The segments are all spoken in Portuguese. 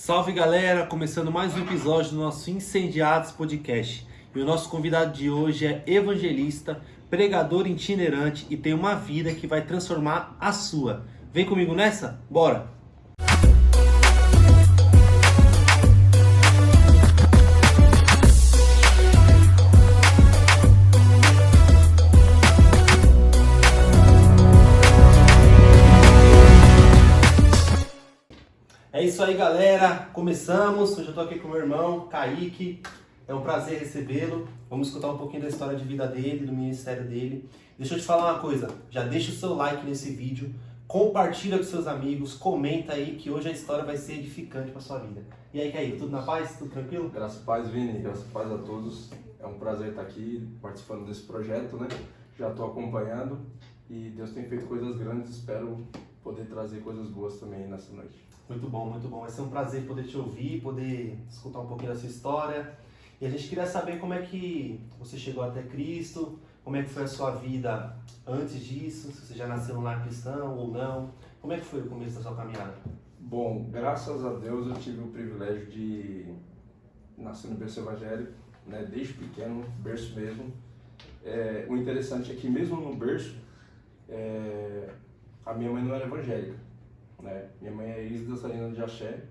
Salve galera, começando mais um episódio do nosso Incendiados Podcast. E o nosso convidado de hoje é evangelista, pregador itinerante e tem uma vida que vai transformar a sua. Vem comigo nessa? Bora! É isso aí, galera. Começamos. Hoje eu tô aqui com meu irmão, Kaique. É um prazer recebê-lo. Vamos escutar um pouquinho da história de vida dele, do ministério dele. Deixa eu te falar uma coisa. Já deixa o seu like nesse vídeo, compartilha com seus amigos, comenta aí que hoje a história vai ser edificante para sua vida. E aí, Kaique, tudo na paz? Tudo tranquilo? Graças a paz, Vini. Graças a paz a todos. É um prazer estar aqui participando desse projeto, né? Já estou acompanhando e Deus tem feito coisas grandes. Espero poder trazer coisas boas também nessa noite. Muito bom, muito bom. Vai ser um prazer poder te ouvir, poder escutar um pouquinho da sua história. E a gente queria saber como é que você chegou até Cristo, como é que foi a sua vida antes disso, se você já nasceu num lar cristão ou não. Como é que foi o começo da sua caminhada? Bom, graças a Deus eu tive o privilégio de nascer no berço evangélico, né? Desde pequeno, berço mesmo. O interessante é que mesmo no berço, a minha mãe não era evangélica. Né? Minha mãe é ex-dançarina de axé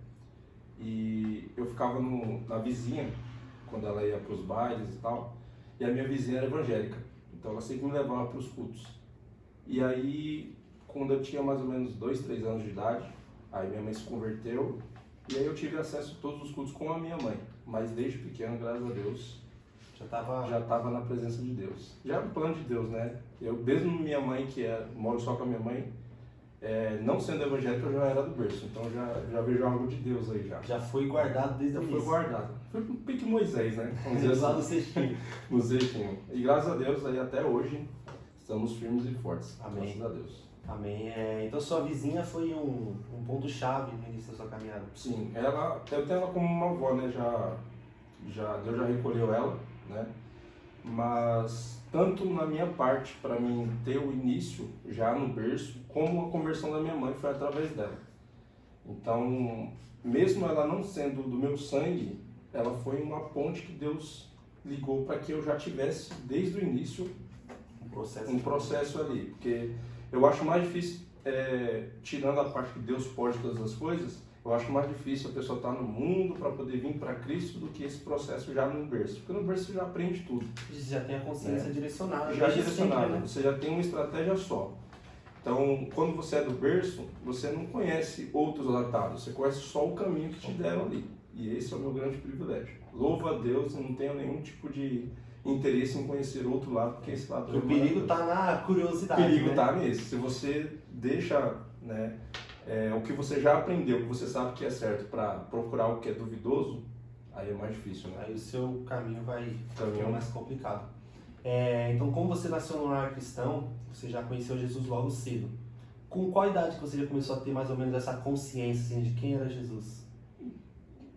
e eu ficava na vizinha quando ela ia para os bailes e tal, e a minha vizinha era evangélica, então ela sempre me levava para os cultos. E aí, quando eu tinha mais ou menos 2, 3 anos de idade, aí minha mãe se converteu e aí eu tive acesso a todos os cultos com a minha mãe, mas desde pequeno, graças a Deus, já estava na presença de Deus. Já era o plano de Deus, né? Eu, mesmo minha mãe, moro só com a minha mãe, não sendo evangélico, eu já era do berço, então já vejo algo de Deus aí já. Já foi guardado desde o início. Foi guardado. Foi um pique Moisés, né? Vamos dizer lá assim. no cestinho. No cestinho. E graças a Deus, aí até hoje, estamos firmes e fortes. Amém. Graças a Deus. Amém. Então sua vizinha foi um ponto-chave no início da sua caminhada. Sim, eu tenho ela como uma avó, né? Deus já recolheu ela, né? Mas tanto na minha parte, para mim ter o início já no berço, como a conversão da minha mãe foi através dela. Então, mesmo ela não sendo do meu sangue, ela foi uma ponte que Deus ligou para que eu já tivesse desde o início um processo ali. Porque eu acho mais difícil, tirando a parte que Deus pode todas as coisas, eu acho mais difícil a pessoa estar no mundo para poder vir para Cristo do que esse processo já no berço. Porque no berço você já aprende tudo. Você já tem a consciência direcionada. Já direcionada, direcionada, né? Você já tem uma estratégia só. Então, quando você é do berço, você não conhece outros latados, você conhece só o caminho que te deram ali. E esse é o meu grande privilégio. Louva a Deus, eu não tenho nenhum tipo de interesse em conhecer outro lado, porque esse lado O perigo está na curiosidade. O perigo né? está nesse. Se você deixa, né, o que você já aprendeu, que você sabe que é certo, para procurar o que é duvidoso, aí é mais difícil, né? Aí o seu caminho vai ficar mais complicado. Então, como você nasceu no lar cristão, você já conheceu Jesus logo cedo. Com qual idade que você já começou a ter mais ou menos essa consciência assim, de quem era Jesus?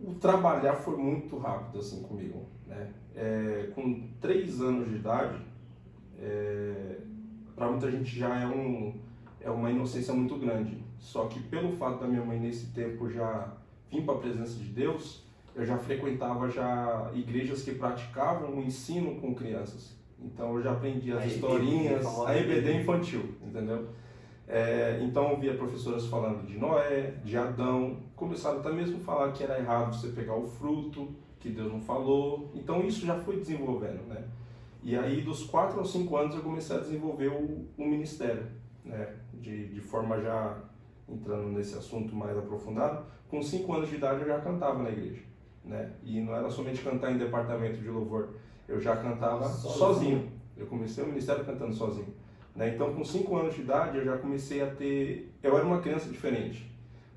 O trabalhar foi muito rápido assim comigo, né? Com 3 anos de idade, para muita gente já é uma inocência muito grande. Só que pelo fato da minha mãe nesse tempo já vir para a presença de Deus, eu já frequentava igrejas que praticavam o ensino com crianças. Então eu já aprendi as historinhas, a EBD infantil, entendeu? Então eu via professoras falando de Noé, de Adão, começaram até mesmo a falar que era errado você pegar o fruto, que Deus não falou. Então isso já foi desenvolvendo, né? E aí dos 4 aos 5 anos eu comecei a desenvolver o ministério, né? De forma já entrando nesse assunto mais aprofundado. Com 5 anos de idade eu já cantava na igreja, né? E não era somente cantar em departamento de louvor, eu já cantava sozinho. Eu comecei o ministério cantando sozinho, né? Então com 5 anos de idade eu já comecei a ter... Eu era uma criança diferente,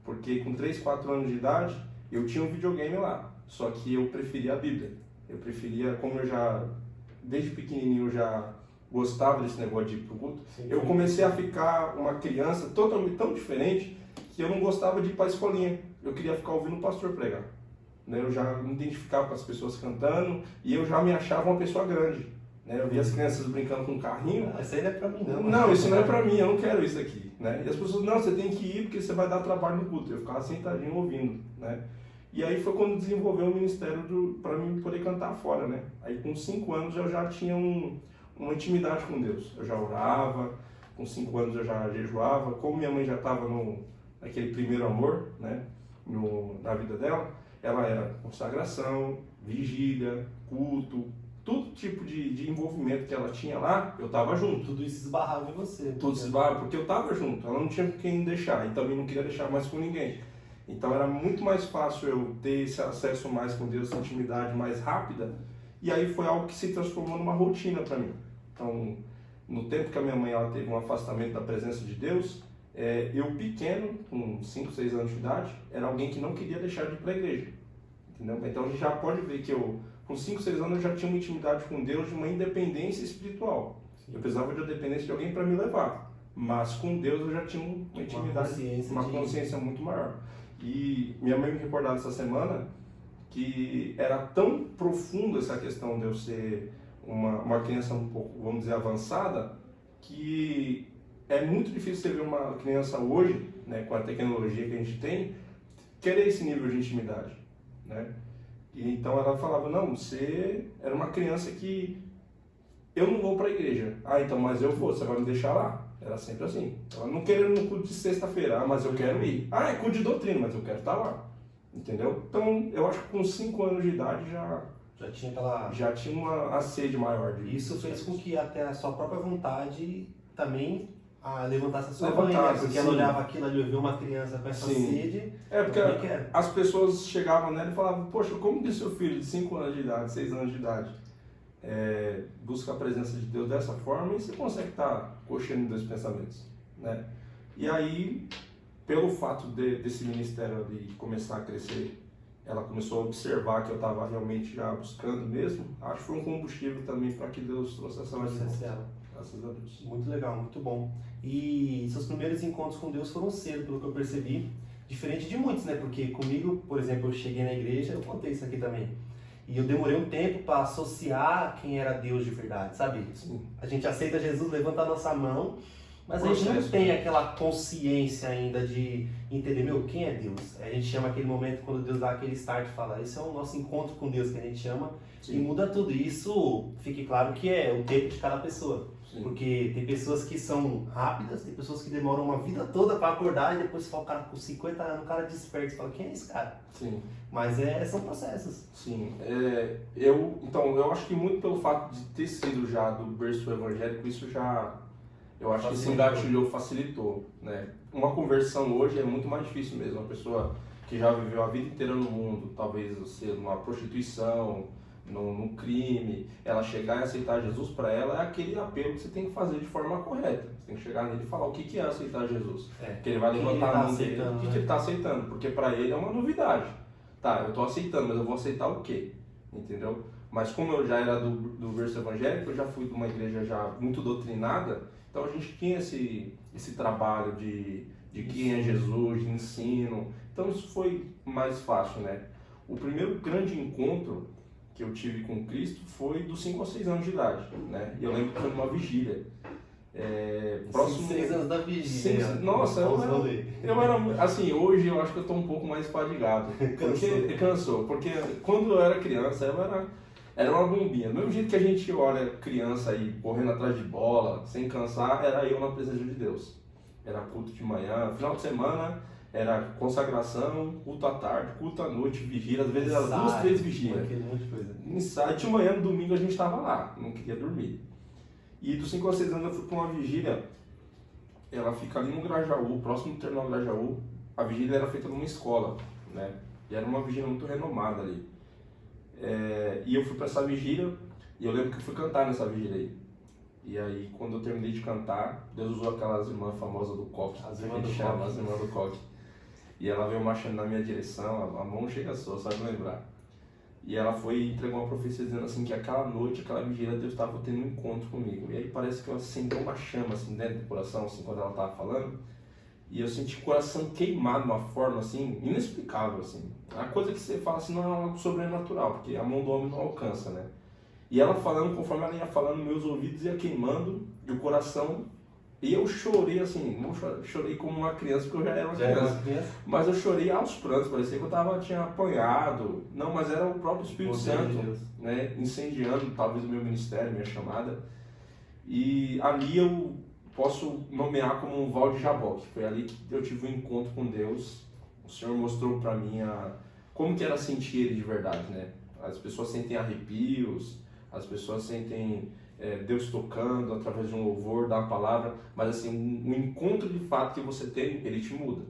porque com 3, 4 anos de idade eu tinha um videogame lá, só que eu preferia a Bíblia. Eu preferia, como eu já, desde pequenininho eu já gostava desse negócio de ir pro culto, eu comecei a ficar uma criança totalmente tão diferente que eu não gostava de ir para a escolinha. Eu queria ficar ouvindo o pastor pregar. Né? Eu já me identificava com as pessoas cantando e eu já me achava uma pessoa grande. Né? Eu via as crianças brincando com um carrinho. Isso aí não é pra mim, não. Não, isso não é pra mim, eu não quero isso aqui. Né? E as pessoas, não, você tem que ir porque você vai dar trabalho no culto. Eu ficava sentadinho ouvindo. Né? E aí foi quando desenvolveu o ministério para mim poder cantar fora, né? Aí com 5 anos eu já tinha uma intimidade com Deus. Eu já orava, com 5 anos eu já jejuava. Como minha mãe já estava naquele primeiro amor, né? Na vida dela, ela era consagração, vigília, culto, todo tipo de envolvimento que ela tinha lá, eu estava junto. Tudo isso esbarrava em você. Tudo esbarrava, porque eu estava junto. Ela não tinha com quem deixar e também não queria deixar mais com ninguém. Então era muito mais fácil eu ter esse acesso mais com Deus, essa intimidade mais rápida. E aí foi algo que se transformou numa rotina para mim. Então, no tempo que a minha mãe ela teve um afastamento da presença de Deus, eu pequeno, com 5, 6 anos de idade, era alguém que não queria deixar de ir para a igreja. Entendeu? Então a gente já pode ver que eu, com 5, 6 anos, eu já tinha uma intimidade com Deus, de uma independência espiritual. Sim. Eu precisava de uma dependência de alguém para me levar. Mas com Deus eu já tinha uma intimidade, uma consciência muito maior. E minha mãe me recordava essa semana que era tão profunda essa questão de eu ser uma criança um pouco, vamos dizer, avançada, que é muito difícil você ver uma criança hoje, né, com a tecnologia que a gente tem, querer esse nível de intimidade, né? E então ela falava, não, você era uma criança que eu não vou para a igreja. Ah, então, mas eu vou, você vai me deixar lá. Era sempre assim. Ela não queria no culto de sexta-feira, mas eu quero ir. Ah, é culto de doutrina, mas eu quero estar lá. Entendeu? Então, eu acho que com 5 anos de idade já tinha uma sede maior. Isso fez com que até a sua própria vontade também levantasse a sua mãe, né? Porque ela olhava aquilo ali, viu uma criança com essa sede. Porque as pessoas chegavam nela e falavam, poxa, como que seu filho de 5 anos de idade, 6 anos de idade, busca a presença de Deus dessa forma e você consegue estar coxando dois pensamentos, né? E aí, pelo fato desse ministério ali começar a crescer, ela começou a observar que eu estava realmente já buscando mesmo. Acho que foi um combustível também para que Deus trouxesse essa lição. Graças a Deus. Muito legal, muito bom. E seus primeiros encontros com Deus foram cedo, pelo que eu percebi, diferente de muitos, né? Porque comigo, por exemplo, eu cheguei na igreja, eu contei isso aqui também. E eu demorei um tempo para associar quem era Deus de verdade, sabe? Sim. A gente aceita Jesus, levanta a nossa mão, mas a gente não tem aquela consciência ainda de entender, quem é Deus? A gente chama aquele momento quando Deus dá aquele start e fala, esse é o nosso encontro com Deus que a gente chama. Sim. E muda tudo. E isso, fique claro que é o tempo de cada pessoa. Sim. Porque tem pessoas que são rápidas, tem pessoas que demoram uma vida toda para acordar e depois fala o cara com 50 anos, o cara desperta e fala, quem é esse cara? Sim. Mas são processos. Sim. Então, eu acho que muito pelo fato de ter sido já do berço evangélico, isso já... Eu acho que esse engatilhou, facilitou, né? Uma conversão hoje é muito mais difícil mesmo. Uma pessoa que já viveu a vida inteira no mundo, talvez ser numa prostituição, num crime, ela chegar e aceitar Jesus, para ela é aquele apelo que você tem que fazer de forma correta. Você tem que chegar nele e falar o que é aceitar Jesus. Que ele vai levantar a mão dele, o que ele está aceitando, porque para ele é uma novidade. Tá, eu estou aceitando, mas eu vou aceitar o quê? Entendeu? Mas como eu já era do berço evangélico, eu já fui de uma igreja já muito doutrinada, então a gente tinha esse trabalho de quem é Jesus, de ensino. Então isso foi mais fácil, né? O primeiro grande encontro que eu tive com Cristo foi dos 5 a 6 anos de idade, né? E eu lembro que foi numa vigília. Próximo 6 anos da vigília. Nossa, eu era assim, hoje eu acho que eu estou um pouco mais fadigado. Cansou. Porque quando eu era criança, era uma bombinha. Do mesmo jeito que a gente olha criança aí correndo atrás de bola, sem cansar, era eu na presença de Deus. Era culto de manhã, final de semana era consagração, culto à tarde, culto à noite, vigília, às vezes era 2, 3 vigílias. Aquele monte de coisa. Ensaio de manhã, no domingo a gente estava lá, não queria dormir. E dos 5 a 6 anos eu fui para uma vigília, ela fica ali no Grajaú, próximo do terminal Grajaú. A vigília era feita numa escola, né? E era uma vigília muito renomada ali. E eu fui para essa vigília e eu lembro que eu fui cantar nessa vigília aí. E aí, quando eu terminei de cantar, Deus usou aquelas irmãs famosas do coque, as irmãs do coque. E ela veio marchando na minha direção, a mão chega só de lembrar. E ela foi e entregou uma profecia dizendo assim que aquela noite, aquela vigília, Deus estava tendo um encontro comigo. E aí parece que eu senti uma chama assim dentro do coração, assim, quando ela estava falando. E eu senti o coração queimado de uma forma assim, inexplicável, assim. A coisa que você fala assim não é algo sobrenatural, porque a mão do homem não alcança, né? E ela falando, conforme ela ia falando, meus ouvidos iam queimando e o coração E eu chorei assim, não chorei como uma criança, porque eu já era uma Já era criança. uma criança? Mas eu chorei aos prantos, parecia que eu tinha apanhado. Não, mas era o próprio Espírito Poder de Santo, Deus. né, incendiando talvez o meu ministério, minha chamada. E ali eu posso nomear como um Val de Jaboque. Foi ali que eu tive um encontro com Deus. O Senhor mostrou para mim como que era sentir Ele de verdade, né? As pessoas sentem arrepios, as pessoas sentem Deus tocando através de um louvor, da palavra, mas assim, um encontro de fato que você tem, Ele te muda.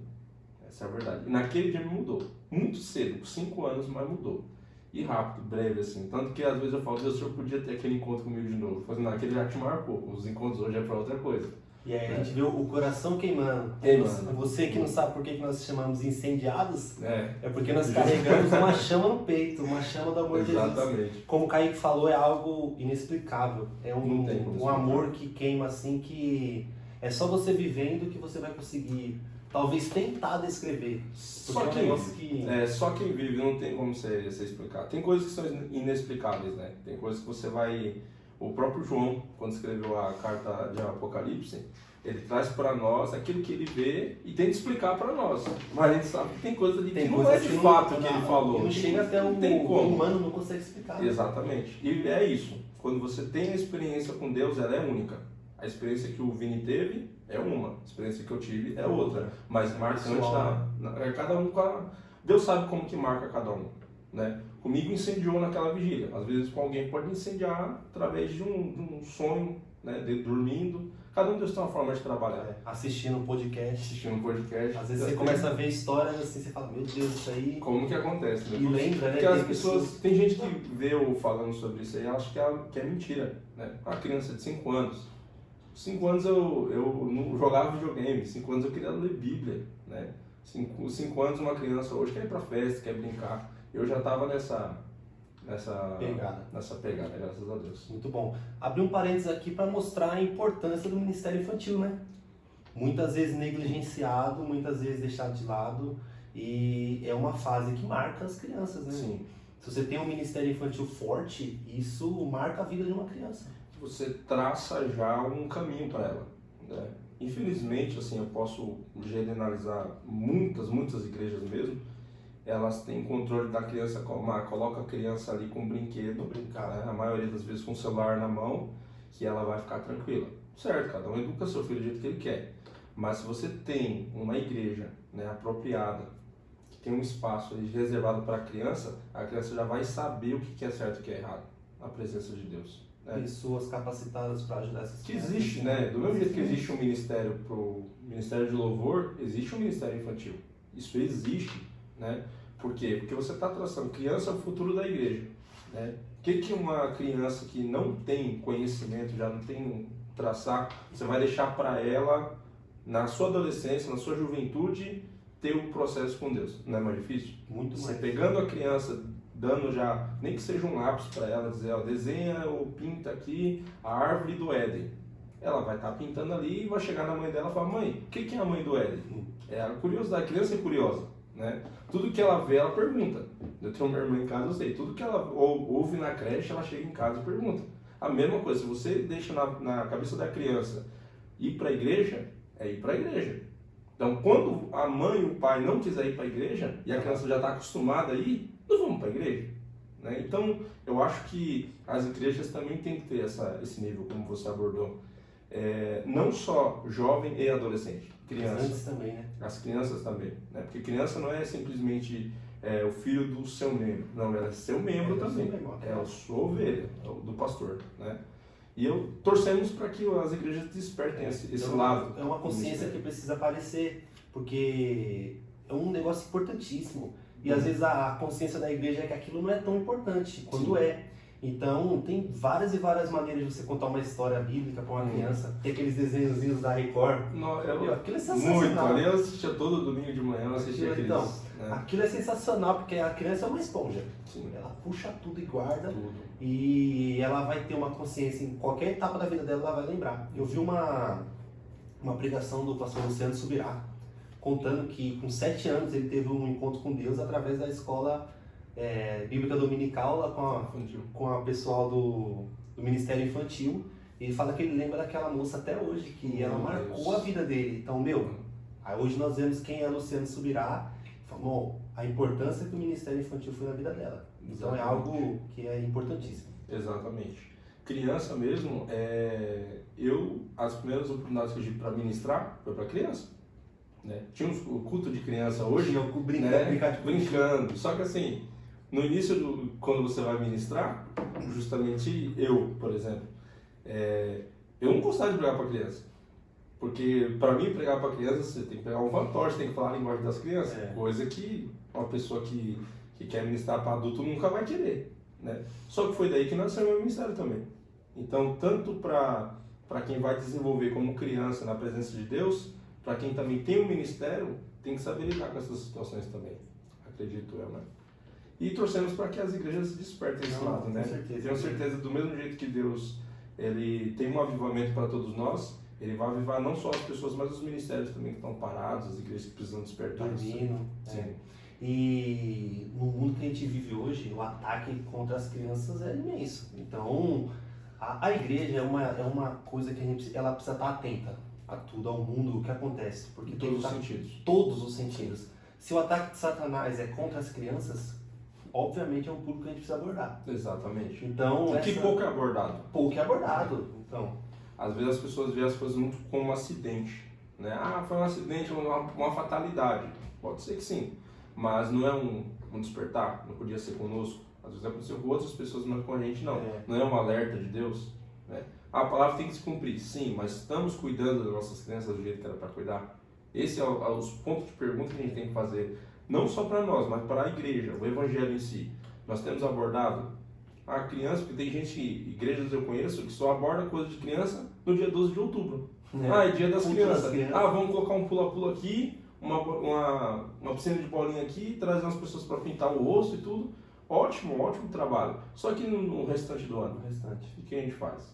Essa é a verdade. E naquele dia me mudou. Muito cedo, com 5 anos, mas mudou. E rápido, breve, assim. Tanto que às vezes eu falo, Deus, o Senhor podia ter aquele encontro comigo de novo. Fazendo aquele já te marcou. Os encontros hoje é para outra coisa. E aí a gente vê o coração queimando. Você que não sabe por que nós chamamos incendiados, é porque nós carregamos uma chama no peito, uma chama do amor de Jesus. Exatamente. Como o Kaique falou, é algo inexplicável. É um amor que queima assim, que é só você vivendo que você vai conseguir, talvez, tentar descrever. Só quem vive não tem como você explicar. Tem coisas que são inexplicáveis, né? Tem coisas que você vai... O próprio João, quando escreveu a carta de Apocalipse, ele traz para nós aquilo que ele vê e tenta explicar para nós. Mas a gente sabe que tem coisa ali que não é de fato que ele falou. Não chega até o humano, não consegue explicar. Exatamente. E é isso. Quando você tem a experiência com Deus, ela é única. A experiência que o Vini teve é uma. A experiência que eu tive é outra. Mas marcante cada um... Deus sabe como que marca cada um, né? Comigo incendiou naquela vigília. Às vezes com alguém pode incendiar através de um sonho, né? Dormindo. Cada um Deus tem uma forma de trabalhar. Assistindo um podcast. Às vezes você começa a ver histórias assim, você fala, meu Deus, isso aí... Como que acontece, né? E lembra, né? Porque as pessoas... Tem gente que vê eu falando sobre isso aí e acha que é mentira, né? Uma criança de 5 anos. 5 anos eu não jogava videogame. 5 anos eu queria ler Bíblia, né? 5 anos uma criança hoje quer ir pra festa, quer brincar. Eu já estava nessa pegada, graças a Deus. Muito bom. Abri um parênteses aqui para mostrar a importância do Ministério Infantil, né? Muitas vezes negligenciado, muitas vezes deixado de lado, e é uma fase que marca as crianças, né? Sim. Se você tem um Ministério Infantil forte, isso marca a vida de uma criança. Você traça já um caminho para ela, né? Infelizmente, assim, eu posso generalizar muitas igrejas mesmo, elas têm controle da criança, coloca a criança ali com um brinquedo, né? A maioria das vezes com o celular na mão, que ela vai ficar tranquila. Certo, cada um educa seu filho do jeito que ele quer. Mas se você tem uma igreja, né, apropriada, que tem um espaço ali reservado para a criança já vai saber o que é certo e o que é errado, na presença de Deus. Né? Pessoas capacitadas para ajudar essas crianças. Que existe, né? Do mesmo jeito que existe um ministério pro Ministério de Louvor, existe um Ministério Infantil. Isso existe, né? Por quê? Porque você está traçando criança é o futuro da igreja, né? O que uma criança que não tem conhecimento, já não tem traçar, você vai deixar para ela, na sua adolescência, na sua juventude, ter um processo com Deus? Não é mais difícil? Muito mais. Você pegando a criança, dando já, nem que seja um lápis para ela, dizer, ó, desenha ou pinta aqui a árvore do Éden. Ela vai estar pintando ali e vai chegar na mãe dela e falar, mãe, o que é a mãe do Éden? É a curiosidade, a criança é curiosa, né? Tudo que ela vê, ela pergunta. Eu tenho uma irmã em casa, eu sei, tudo que ela ouve na creche, ela chega em casa e pergunta. A mesma coisa, se você deixa na cabeça da criança ir para a igreja, é ir para a igreja. Então, quando a mãe e o pai não quiser ir para a igreja, e a criança já está acostumada a ir, nós vamos para a igreja. Né? Então, eu acho que as igrejas também têm que ter esse nível, como você abordou. Não só jovem e adolescente, criança. Antes também, né? As crianças também. Né? Porque criança não é simplesmente o filho do seu membro. Não, ela é seu membro também. É a sua ovelha, do pastor. Né? E torcemos para que as igrejas despertem esse lado. É uma consciência que precisa aparecer, porque é um negócio importantíssimo. E às vezes a consciência da igreja é que aquilo não é tão importante quanto é. Então tem várias e várias maneiras de você contar uma história bíblica para uma criança. Tem aqueles desenhozinhos da Record. Aquilo é sensacional. Muito, ali eu assistia todo domingo de manhã, eu assistia aqueles... Então, aquilo é sensacional, porque a criança é uma esponja. Sim. Ela puxa tudo e guarda. Tudo. E ela vai ter uma consciência, em qualquer etapa da vida dela, ela vai lembrar. Eu vi uma pregação do pastor Luciano Subirá, contando que com 7 anos ele teve um encontro com Deus através da escola bíblica dominical lá com a pessoal do Ministério Infantil. Ele fala que ele lembra daquela moça até hoje, que ela marcou a vida dele. Então, aí hoje nós vemos quem é a Luciana Subirá. Falou, a importância que o Ministério Infantil foi na vida dela. Então é algo que é importantíssimo. Exatamente. Criança mesmo, as primeiras oportunidades que eu tive para ministrar foi para criança. Né? Tinha o culto de criança hoje, Tinha o brincando. Só que assim, no início, quando você vai ministrar, justamente eu, por exemplo, eu não gostava de pregar para criança. Porque para mim pregar para criança, você tem que pegar um fantoche, tem que falar a linguagem das crianças. Coisa que uma pessoa que quer ministrar para adulto nunca vai querer. Né? Só que foi daí que nasceu o meu ministério também. Então, tanto para quem vai desenvolver como criança na presença de Deus, para quem também tem um ministério, tem que saber lidar com essas situações também, acredito eu, né? E torcemos para que as igrejas despertem esse lado, né? Tenho certeza, do mesmo jeito que Deus ele tem um avivamento para todos nós, ele vai avivar não só as pessoas, mas os ministérios também que estão parados, as igrejas que precisam despertar. Sim. E no mundo que a gente vive hoje, o ataque contra as crianças é imenso. Então, a igreja é uma coisa que ela precisa estar atenta a tudo, ao mundo, o que acontece. Porque todos os sentidos. Todos os sentidos. Se o ataque de Satanás é contra as crianças, obviamente é um público que a gente precisa abordar. Exatamente. Então, que pouco é abordado. Pouco é abordado. Então, às vezes as pessoas veem as coisas muito como um acidente. Né? Ah, foi um acidente, uma fatalidade. Pode ser que sim. Mas não é um despertar, não podia ser conosco. Às vezes aconteceu com outras pessoas, mas com a gente não. Não é um alerta de Deus. Né? A palavra tem que se cumprir, sim, mas estamos cuidando das nossas crianças do jeito que era para cuidar? Esse é os pontos de pergunta que a gente tem que fazer, não só para nós, mas para a igreja, o evangelho em si. Nós temos abordado a criança, porque tem gente, igrejas eu conheço, que só aborda coisa de criança no dia 12 de outubro. É dia das crianças. Vamos colocar um pula-pula aqui, uma piscina de bolinha aqui, trazer umas pessoas para pintar o rosto e tudo. Ótimo trabalho. Só que no restante do ano, o que a gente faz?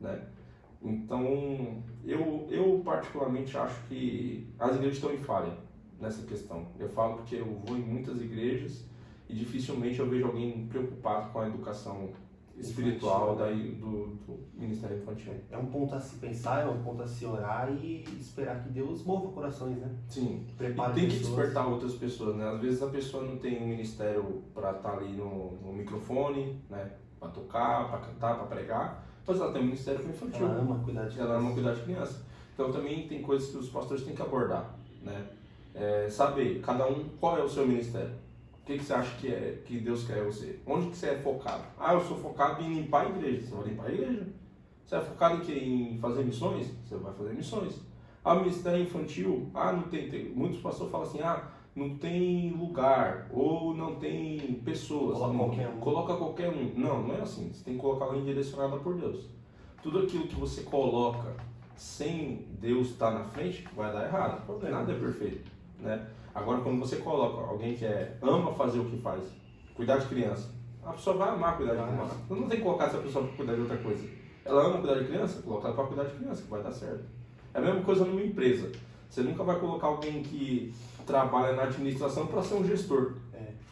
Né? Então, eu particularmente acho que as igrejas estão em falha nessa questão. Eu falo porque eu vou em muitas igrejas e dificilmente eu vejo alguém preocupado com a educação espiritual do Ministério Infantil. É um ponto a se pensar, é um ponto a se orar e esperar que Deus mova corações, né? Sim, tem que despertar outras pessoas, né? Às vezes a pessoa não tem um ministério para estar ali no microfone, né? Para tocar, para cantar, para pregar, mas ela tem um ministério infantil. Ela ama cuidar de criança. Então também tem coisas que os pastores têm que abordar, né? Saber, cada um, qual é o seu ministério. O que você acha que Deus quer você? Onde que você é focado? Eu sou focado em limpar a igreja. Você vai limpar a igreja. Você é focado em quê? Em fazer missões? Você vai fazer missões. Ministério infantil, não tem. Muitos pastores falam assim, não tem lugar, ou não tem pessoas. Coloca qualquer um. Não é assim. Você tem que colocar alguém direcionado por Deus. Tudo aquilo que você coloca sem Deus estar na frente, vai dar errado. Nada é perfeito, né? Agora, quando você coloca alguém que ama fazer o que faz, cuidar de criança, a pessoa vai amar cuidar de criança. Você não tem que colocar essa pessoa para cuidar de outra coisa. Ela ama cuidar de criança, coloca ela para cuidar de criança, que vai dar certo. É a mesma coisa numa empresa. Você nunca vai colocar alguém que trabalha na administração para ser um gestor,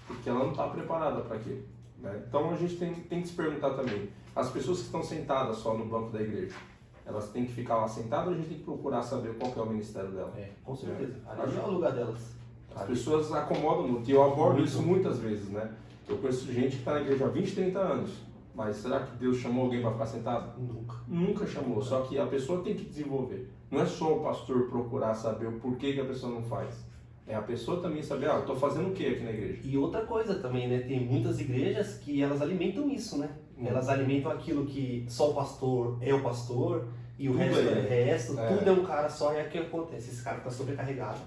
porque ela não está preparada para aquilo. Né? Então, a gente tem que se perguntar também, as pessoas que estão sentadas só no banco da igreja, elas têm que ficar lá sentadas ou a gente tem que procurar saber qual que é o ministério dela? Com certeza. Ali é o lugar delas. As pessoas acomodam muito, e eu abordo isso muitas vezes, né? Eu conheço gente que está na igreja há 20, 30 anos, mas será que Deus chamou alguém para ficar sentado? Nunca chamou, só que a pessoa tem que desenvolver. Não é só o pastor procurar saber o porquê que a pessoa não faz. É a pessoa também saber, eu estou fazendo o que aqui na igreja? E outra coisa também, né? Tem muitas igrejas que elas alimentam isso, né? Elas alimentam aquilo que só o pastor é o pastor, e o resto tudo é um cara só, e é o que acontece. Esse cara fica sobrecarregado,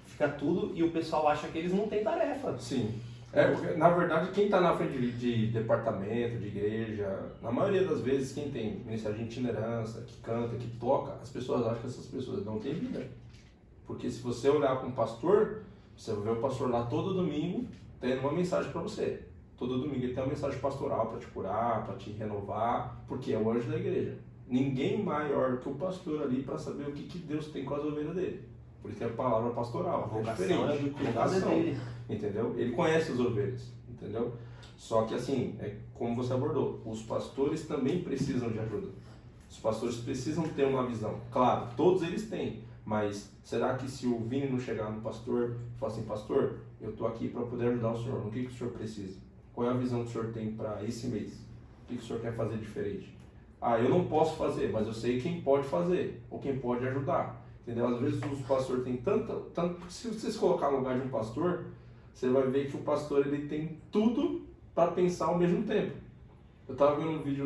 fica tudo, e o pessoal acha que eles não têm tarefa. Sim. Porque, na verdade, quem está na frente de departamento, de igreja, na maioria das vezes, quem tem ministério de itinerância, que canta, que toca, as pessoas acham que essas pessoas não têm vida. Porque se você olhar para um pastor, você vai ver o pastor lá todo domingo tendo uma mensagem para você. Todo domingo ele tem uma mensagem pastoral para te curar, para te renovar, porque é o anjo da igreja. Ninguém maior que o pastor ali para saber o que Deus tem com as ovelhas dele. Por isso que é a palavra pastoral, é diferente. Vocação, entendeu? Ele conhece as ovelhas, entendeu? Só que assim, como você abordou, os pastores também precisam de ajuda. Os pastores precisam ter uma visão. Claro, todos eles têm, mas será que se o Vini não chegar no pastor e falar assim, pastor, eu estou aqui para poder ajudar o senhor, o que o senhor precisa? Qual é a visão que o senhor tem para esse mês? O que o senhor quer fazer diferente? Ah, eu não posso fazer, mas eu sei quem pode fazer, ou quem pode ajudar. Entendeu? Às vezes os pastores têm tanto... Se você se colocar no lugar de um pastor, você vai ver que o pastor ele tem tudo para pensar ao mesmo tempo. Eu estava vendo um vídeo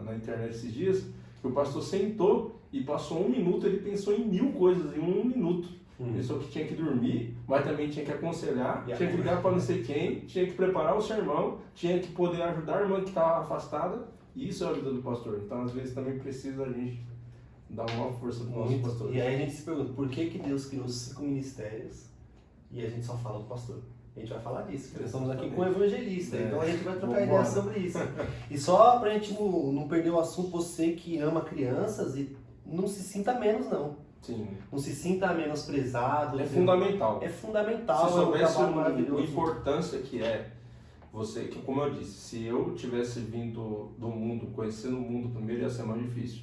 na internet esses dias, que o pastor sentou e passou 1 minuto, ele pensou em 1000 coisas em 1 minuto. Pensou que tinha que dormir, mas também tinha que aconselhar, tinha que ligar para não sei quem, tinha que preparar o sermão, tinha que poder ajudar a irmã que estava afastada. E isso é a vida do pastor. Então, às vezes, também precisa a gente dar uma força para o nosso pastor. E aí a gente se pergunta, por que Deus criou 5 ministérios e a gente só fala do pastor? A gente vai falar disso, porque nós estamos aqui com o evangelista, então a gente vai trocar ideia sobre isso. E só pra gente não perder o assunto, você que ama crianças, e não se sinta menos não. Sim. Não se sinta menosprezado. É fundamental. É fundamental. Se soubesse a importância que é você, que como eu disse, se eu tivesse vindo do mundo, conhecendo o mundo primeiro, ia ser mais difícil.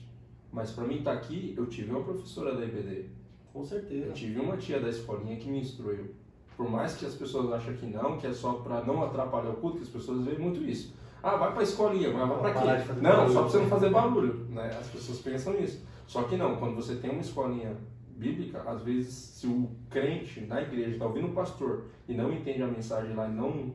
Mas para mim estar aqui, eu tive uma professora da IBD. Com certeza. Eu tive uma tia da escolinha que me instruiu. Por mais que as pessoas achem que é só para não atrapalhar o culto, que as pessoas veem muito isso. Ah, vai para a escolinha, mas vai para quê? Não, barulho. Só para você não fazer barulho. Né? As pessoas pensam nisso. Só que não, quando você tem uma escolinha bíblica, às vezes, se o crente na igreja está ouvindo o pastor e não entende a mensagem lá e não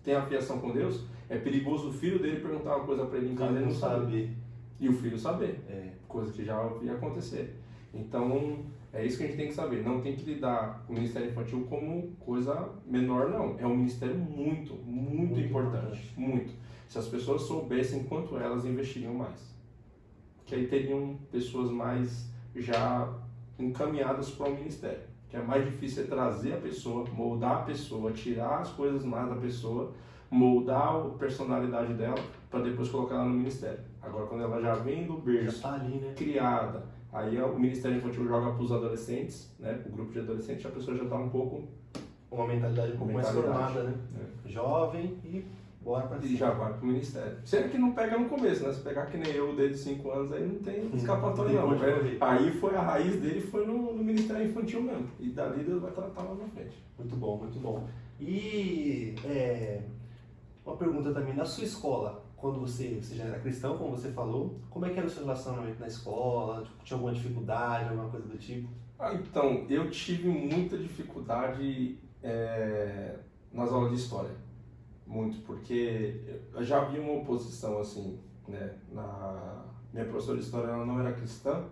tem afiação com Deus, é perigoso o filho dele perguntar uma coisa para ele em casa e ele não saber. E o filho saber. Coisa que já ia acontecer. Então, é isso que a gente tem que saber. Não tem que lidar com o Ministério Infantil como coisa menor, não. É um ministério muito, muito importante. Muito. Se as pessoas soubessem quanto elas investiriam mais. Que aí teriam pessoas mais já encaminhadas para o ministério. Que é mais difícil trazer a pessoa, moldar a pessoa, tirar as coisas mais da pessoa, moldar a personalidade dela para depois colocar ela no ministério. Agora, quando ela já vem do berço, tá ali, né? Criada, aí o Ministério Infantil joga para os adolescentes, né? O grupo de adolescentes, a pessoa já está um pouco... Uma mentalidade um pouco mais formada, né? Jovem e bora para cima. E já vai para o ministério. Sempre que não pega no começo, né? Se pegar que nem eu, desde 5 anos, aí não tem escapatória não. Aí foi a raiz dele, foi no Ministério Infantil mesmo. E dali Deus vai tratar lá na frente. Muito bom, muito bom. E uma pergunta também, na sua escola, quando você já era cristão, como você falou, como é que era o seu relacionamento na escola? Tinha alguma dificuldade, alguma coisa do tipo? Então, eu tive muita dificuldade nas aulas de história. Muito, porque eu já vi uma oposição assim, né? Minha professora de história, ela não era cristã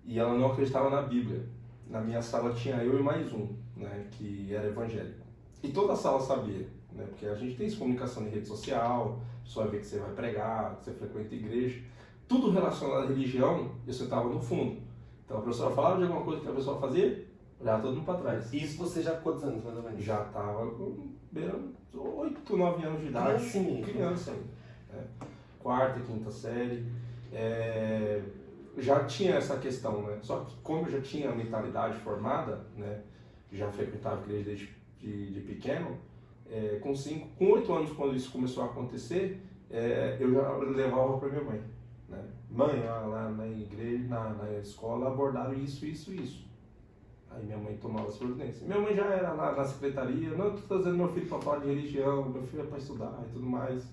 e ela não acreditava na Bíblia. Na minha sala tinha eu e mais um, né? Que era evangélico. E toda a sala sabia, né? Porque a gente tem isso, comunicação em rede social, a pessoa vê que você vai pregar, que você frequenta a igreja. Tudo relacionado à religião, eu sentava no fundo. Então a professora falava de alguma coisa que a pessoa fazia, olhava todo mundo para trás. Isso você já quantos anos, mais ou menos? Já estava com 8, 9 anos de idade. Criança ainda. Quarta, quinta série. Já tinha essa questão, né? Só que como eu já tinha a mentalidade formada, né? Já frequentava a igreja desde de pequeno, com 8 anos, quando isso começou a acontecer, eu já levava para minha mãe. Né? Mãe, lá na igreja, na escola, abordaram isso. Aí minha mãe tomava as providências. Minha mãe já era lá na secretaria, não, estou trazendo meu filho para falar de religião, meu filho é para estudar e tudo mais.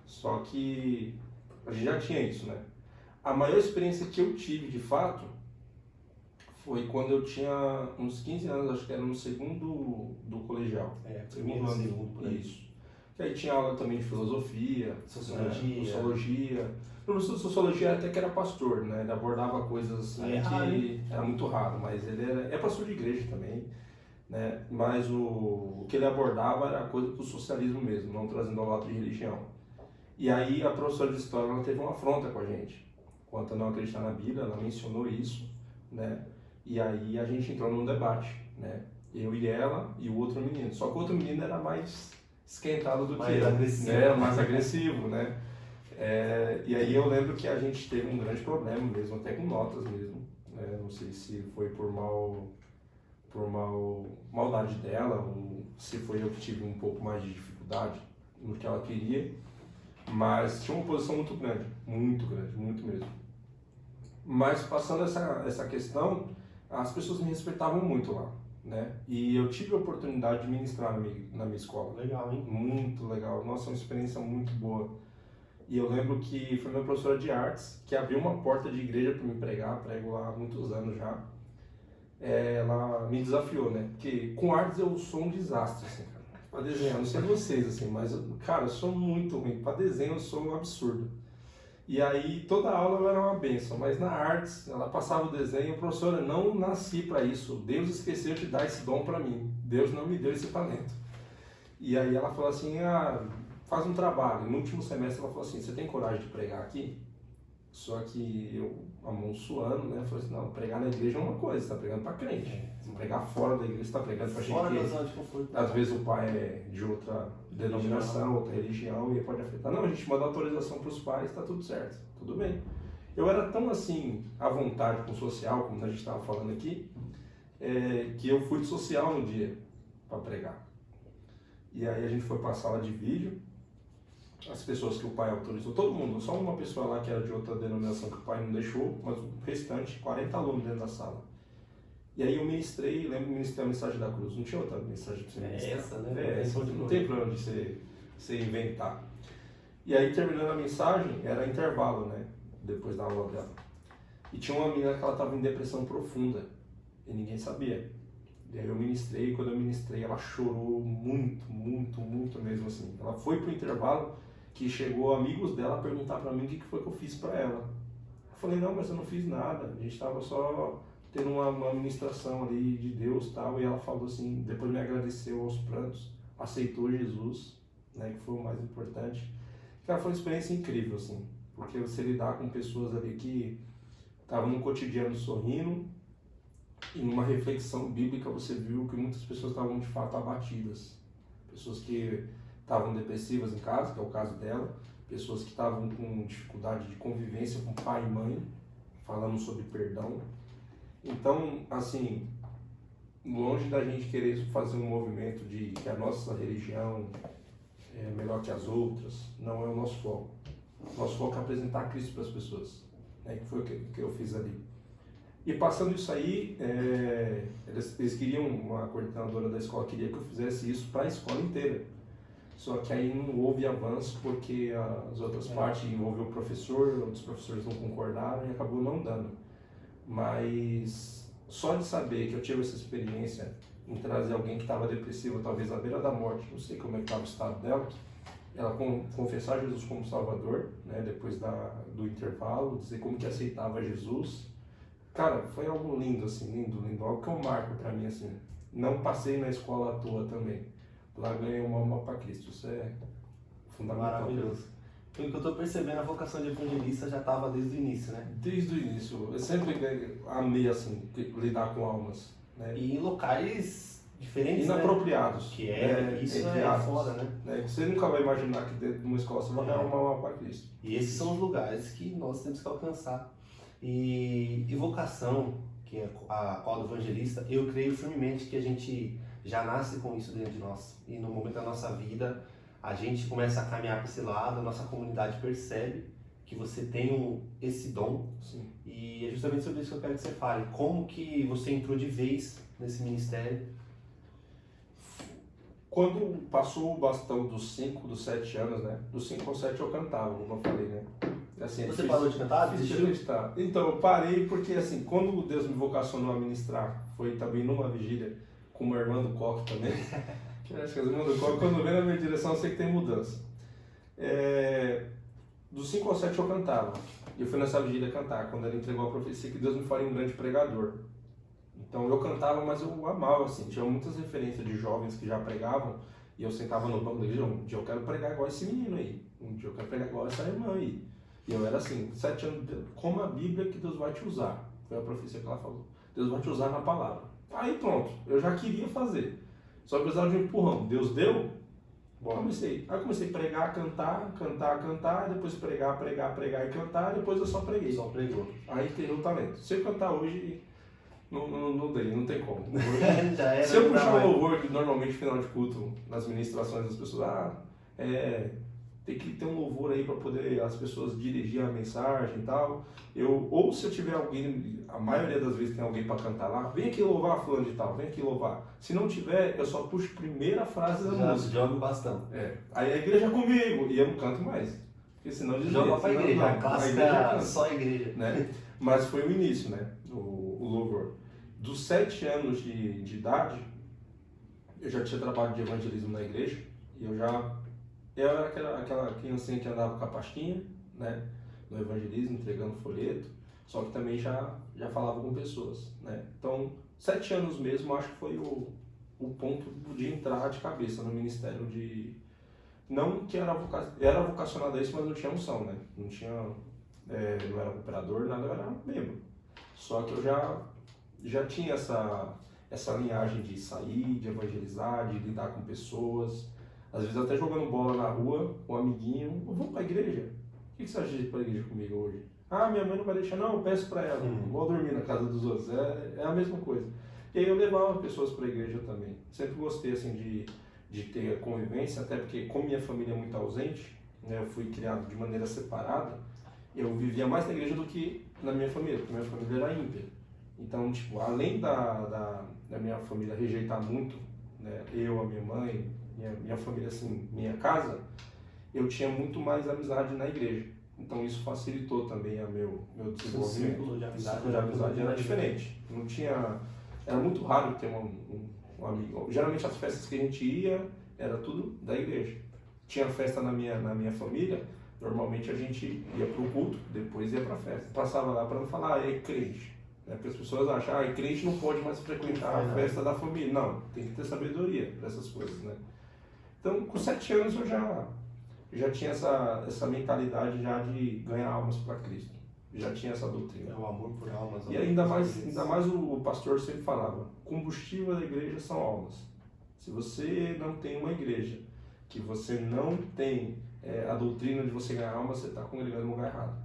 Só que a gente já tinha isso, né? A maior experiência que eu tive, de fato, foi quando eu tinha uns 15 anos, acho que era no segundo do colegial. Primeiro ano, segundo, por aí. Isso. Que aí tinha aula também de filosofia, sociologia. Sociologia. O professor de sociologia até que era pastor, né? Ele abordava coisas assim que era muito raro, mas ele é pastor de igreja também, né? Mas o que ele abordava era coisa do socialismo mesmo, não trazendo ao lado de religião. E aí a professora de história, ela teve uma afronta com a gente. Quanto a não acreditar na Bíblia, ela mencionou isso, né? E aí a gente entrou num debate, né? Eu e ela e o outro menino. Só que o outro menino era mais esquentado do que eu, né? Mais agressivo, né? E aí eu lembro que a gente teve um grande problema mesmo, até com notas mesmo, né? Não sei se foi por maldade dela ou se foi eu que tive um pouco mais de dificuldade no que ela queria. Mas tinha uma oposição muito grande, muito mesmo. Mas passando essa questão, as pessoas me respeitavam muito lá, né? E eu tive a oportunidade de ministrar na minha escola. Legal, hein? Muito legal. Nossa, uma experiência muito boa. E eu lembro que foi minha professora de artes que abriu uma porta de igreja para me pregar, prego lá há muitos anos já. Ela me desafiou, né? Porque com artes eu sou um desastre, assim, cara. Pra desenhar, não sei vocês, assim, mas, cara, eu sou muito ruim. Pra desenho eu sou um absurdo. E aí toda aula era uma benção, mas na artes, ela passava o desenho, professora, não nasci para isso. Deus esqueceu de dar esse dom para mim. Deus não me deu esse talento. E aí ela falou assim, faz um trabalho. No último semestre ela falou assim, você tem coragem de pregar aqui? Só que eu, a mão suando, né, falei assim, não, pregar na igreja é uma coisa, você está pregando para crente. Pregar fora da igreja, você está pregando para gente Fora da zona de conforto. às vezes o pai é de outra denominação, outra religião e pode afetar. Não, a gente manda autorização para os pais, está tudo certo, tudo bem. Eu era tão assim, à vontade com o social, como a gente estava falando aqui, que eu fui de social no dia para pregar. E aí a gente foi para a sala de vídeo, as pessoas que o pai autorizou, todo mundo, só uma pessoa lá que era de outra denominação que o pai não deixou, mas o restante, 40 alunos dentro da sala. E aí eu ministrei, lembro de ministrar a mensagem da cruz, não tinha outra mensagem para você ministrar. Essa, né? Essa, não tem problema de você inventar. E aí terminando a mensagem, era intervalo, né, depois da aula dela. E tinha uma menina que ela estava em depressão profunda, e ninguém sabia. E aí eu ministrei, e quando eu ministrei, ela chorou muito, muito, muito mesmo assim. Ela foi pro intervalo, que chegou amigos dela a perguntar para mim o que foi que eu fiz para ela. Eu falei, não, mas eu não fiz nada, a gente estava só tendo uma ministração ali de Deus e tal, e ela falou assim, depois me agradeceu aos prantos, aceitou Jesus, né, que foi o mais importante. Cara, foi uma experiência incrível, assim, porque você lidar com pessoas ali que estavam no cotidiano sorrindo, e numa reflexão bíblica você viu que muitas pessoas estavam de fato abatidas, pessoas que estavam depressivas em casa, que é o caso dela, pessoas que estavam com dificuldade de convivência com pai e mãe, falando sobre perdão. Então, assim, longe da gente querer fazer um movimento de que a nossa religião é melhor que as outras, não é o nosso foco. Nosso foco é apresentar Cristo para as pessoas, né? Que foi o que eu fiz ali. E passando isso aí, eles queriam, uma coordenadora da escola queria que eu fizesse isso para a escola inteira. Só que aí não houve avanço porque as outras partes envolveu o professor, outros professores não concordaram e acabou não dando. Mas só de saber que eu tive essa experiência em trazer alguém que estava depressiva, talvez à beira da morte, não sei como é que estava o estado dela, ela confessar Jesus como Salvador, né, depois do intervalo, dizer como que aceitava Jesus. Cara, foi algo lindo, assim, lindo, algo que eu marco pra mim, assim. Não passei na escola à toa também. Lá ganhei uma alma para Cristo, isso é fundamental. Maravilhoso. Pelo que eu estou percebendo, a vocação de evangelista já estava desde o início, né? Desde o início. Eu sempre amei, assim, lidar com almas. Né? E em locais diferentes, inapropriados. Né? Que isso é foda, né? Você nunca vai imaginar que dentro de uma escola você vai ganhar uma alma para Cristo. E esses são os lugares que nós temos que alcançar. E vocação, que é a qual do evangelista, eu creio firmemente que a gente já nasce com isso dentro de nós. E no momento da nossa vida, a gente começa a caminhar para esse lado, a nossa comunidade percebe que você tem esse dom. Sim. E é justamente sobre isso que eu quero que você fale. Como que você entrou de vez nesse ministério? Quando passou o bastão dos 5, dos 7 anos, né? Dos 5 aos 7 eu cantava, como eu falei, né? Assim, você parou de cantar? Desistiu? Então, eu parei porque, assim, quando Deus me vocacionou a ministrar, foi também numa vigília com uma irmã do Coque também. Que acho que as irmãs do Coque, quando vem na minha direção, eu sei que tem mudança. Dos 5 aos 7 eu cantava. E eu fui nessa vigília cantar, quando ela entregou a profecia que Deus me faria um grande pregador. Então eu cantava, mas eu amava, assim, tinha muitas referências de jovens que já pregavam, e eu sentava no banco da igreja, um dia eu quero pregar igual esse menino aí, um dia eu quero pregar igual essa irmã aí. E eu era assim, 7 anos, como a Bíblia que Deus vai te usar, foi a profecia que ela falou, Deus vai te usar na palavra. Aí pronto, eu já queria fazer, só precisava de um empurrão, Deus deu, bom, comecei. Aí eu comecei a pregar, cantar, depois pregar e cantar, e depois eu só preguei. Só pregou. Aí tem o talento. Se eu cantar hoje, não tem como. Já era. Se eu puxar um louvor, que normalmente final de culto, nas ministrações das pessoas, tem que ter um louvor aí para poder as pessoas dirigir a mensagem e tal. Ou se eu tiver alguém, a maioria das vezes tem alguém para cantar lá, vem aqui louvar fulano de tal, vem aqui louvar. Se não tiver, eu só puxo a primeira frase da música. Joga o bastão. Aí a igreja comigo, e eu não canto mais. Porque senão eles joga pra igreja, a clássica só a igreja. Né? Mas foi o início, né? O louvor. Dos 7 anos de idade, eu já tinha trabalho de evangelismo na igreja, e eu era aquela criancinha que andava com a pastinha, né? No evangelismo, entregando folheto, só que também já falava com pessoas, né? Então, 7 anos mesmo, acho que foi o ponto de entrar de cabeça no ministério não que era vocacionado a isso, mas não tinha unção, né? Não era operador, nada, eu era membro. Só que eu já tinha essa linhagem de sair, de evangelizar, de lidar com pessoas. Às vezes até jogando bola na rua, um amiguinho, vamos pra igreja. O que você acha de ir pra igreja comigo hoje? Ah, minha mãe não vai deixar, não, eu peço pra ela. Vou dormir na casa dos outros. É a mesma coisa. E aí eu levava pessoas pra igreja também. Sempre gostei, assim, de ter convivência, até porque como minha família é muito ausente, né, eu fui criado de maneira separada, eu vivia mais na igreja do que na minha família, porque minha família era ímpia. Então, tipo, além da minha família rejeitar muito, né, eu, a minha mãe, minha família, assim, minha casa, eu tinha muito mais amizade na igreja. Então isso facilitou também meu desenvolvimento. O círculo de amizade era diferente. Não tinha, era muito raro ter um amigo. Geralmente as festas que a gente ia, era tudo da igreja. Tinha festa na minha família, normalmente a gente ia para o culto, depois ia para a festa. Passava lá para não falar, é crente. Né? Porque as pessoas acham, crente não pode mais frequentar a festa da família. Não, tem que ter sabedoria para essas coisas, né? Então, com 7 anos eu já tinha essa mentalidade já de ganhar almas para Cristo. Já tinha essa doutrina. É o amor por almas. E ainda mais o pastor sempre falava, combustível da igreja são almas. Se você não tem uma igreja, que você não tem a doutrina de você ganhar almas, você está congregando no lugar errado.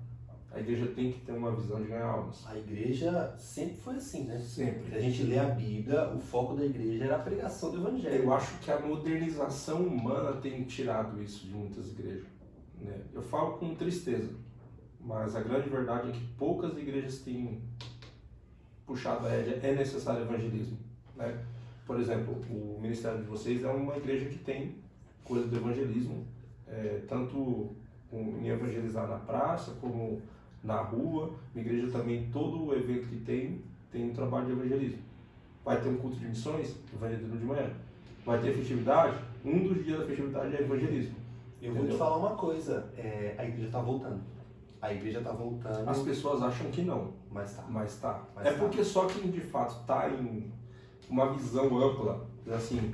A igreja tem que ter uma visão de ganhar almas. A igreja sempre foi assim, né? Sempre. Se a gente lê a Bíblia, o foco da igreja era a pregação do evangelho. Eu acho que a modernização humana tem tirado isso de muitas igrejas. Né? Eu falo com tristeza, mas a grande verdade é que poucas igrejas têm puxado a rédea, é necessário evangelismo. Né? Por exemplo, o ministério de vocês é uma igreja que tem coisa do evangelismo, tanto em evangelizar na praça, como na rua. Na igreja também, todo o evento que tem um trabalho de evangelismo. Vai ter um culto de missões, evangelismo de manhã. Vai ter festividade, um dos dias da festividade é evangelismo. Eu vou te falar uma coisa, a igreja está voltando. A igreja está voltando. As pessoas acham que não. Mas tá. Porque só quem de fato está em uma visão ampla, assim,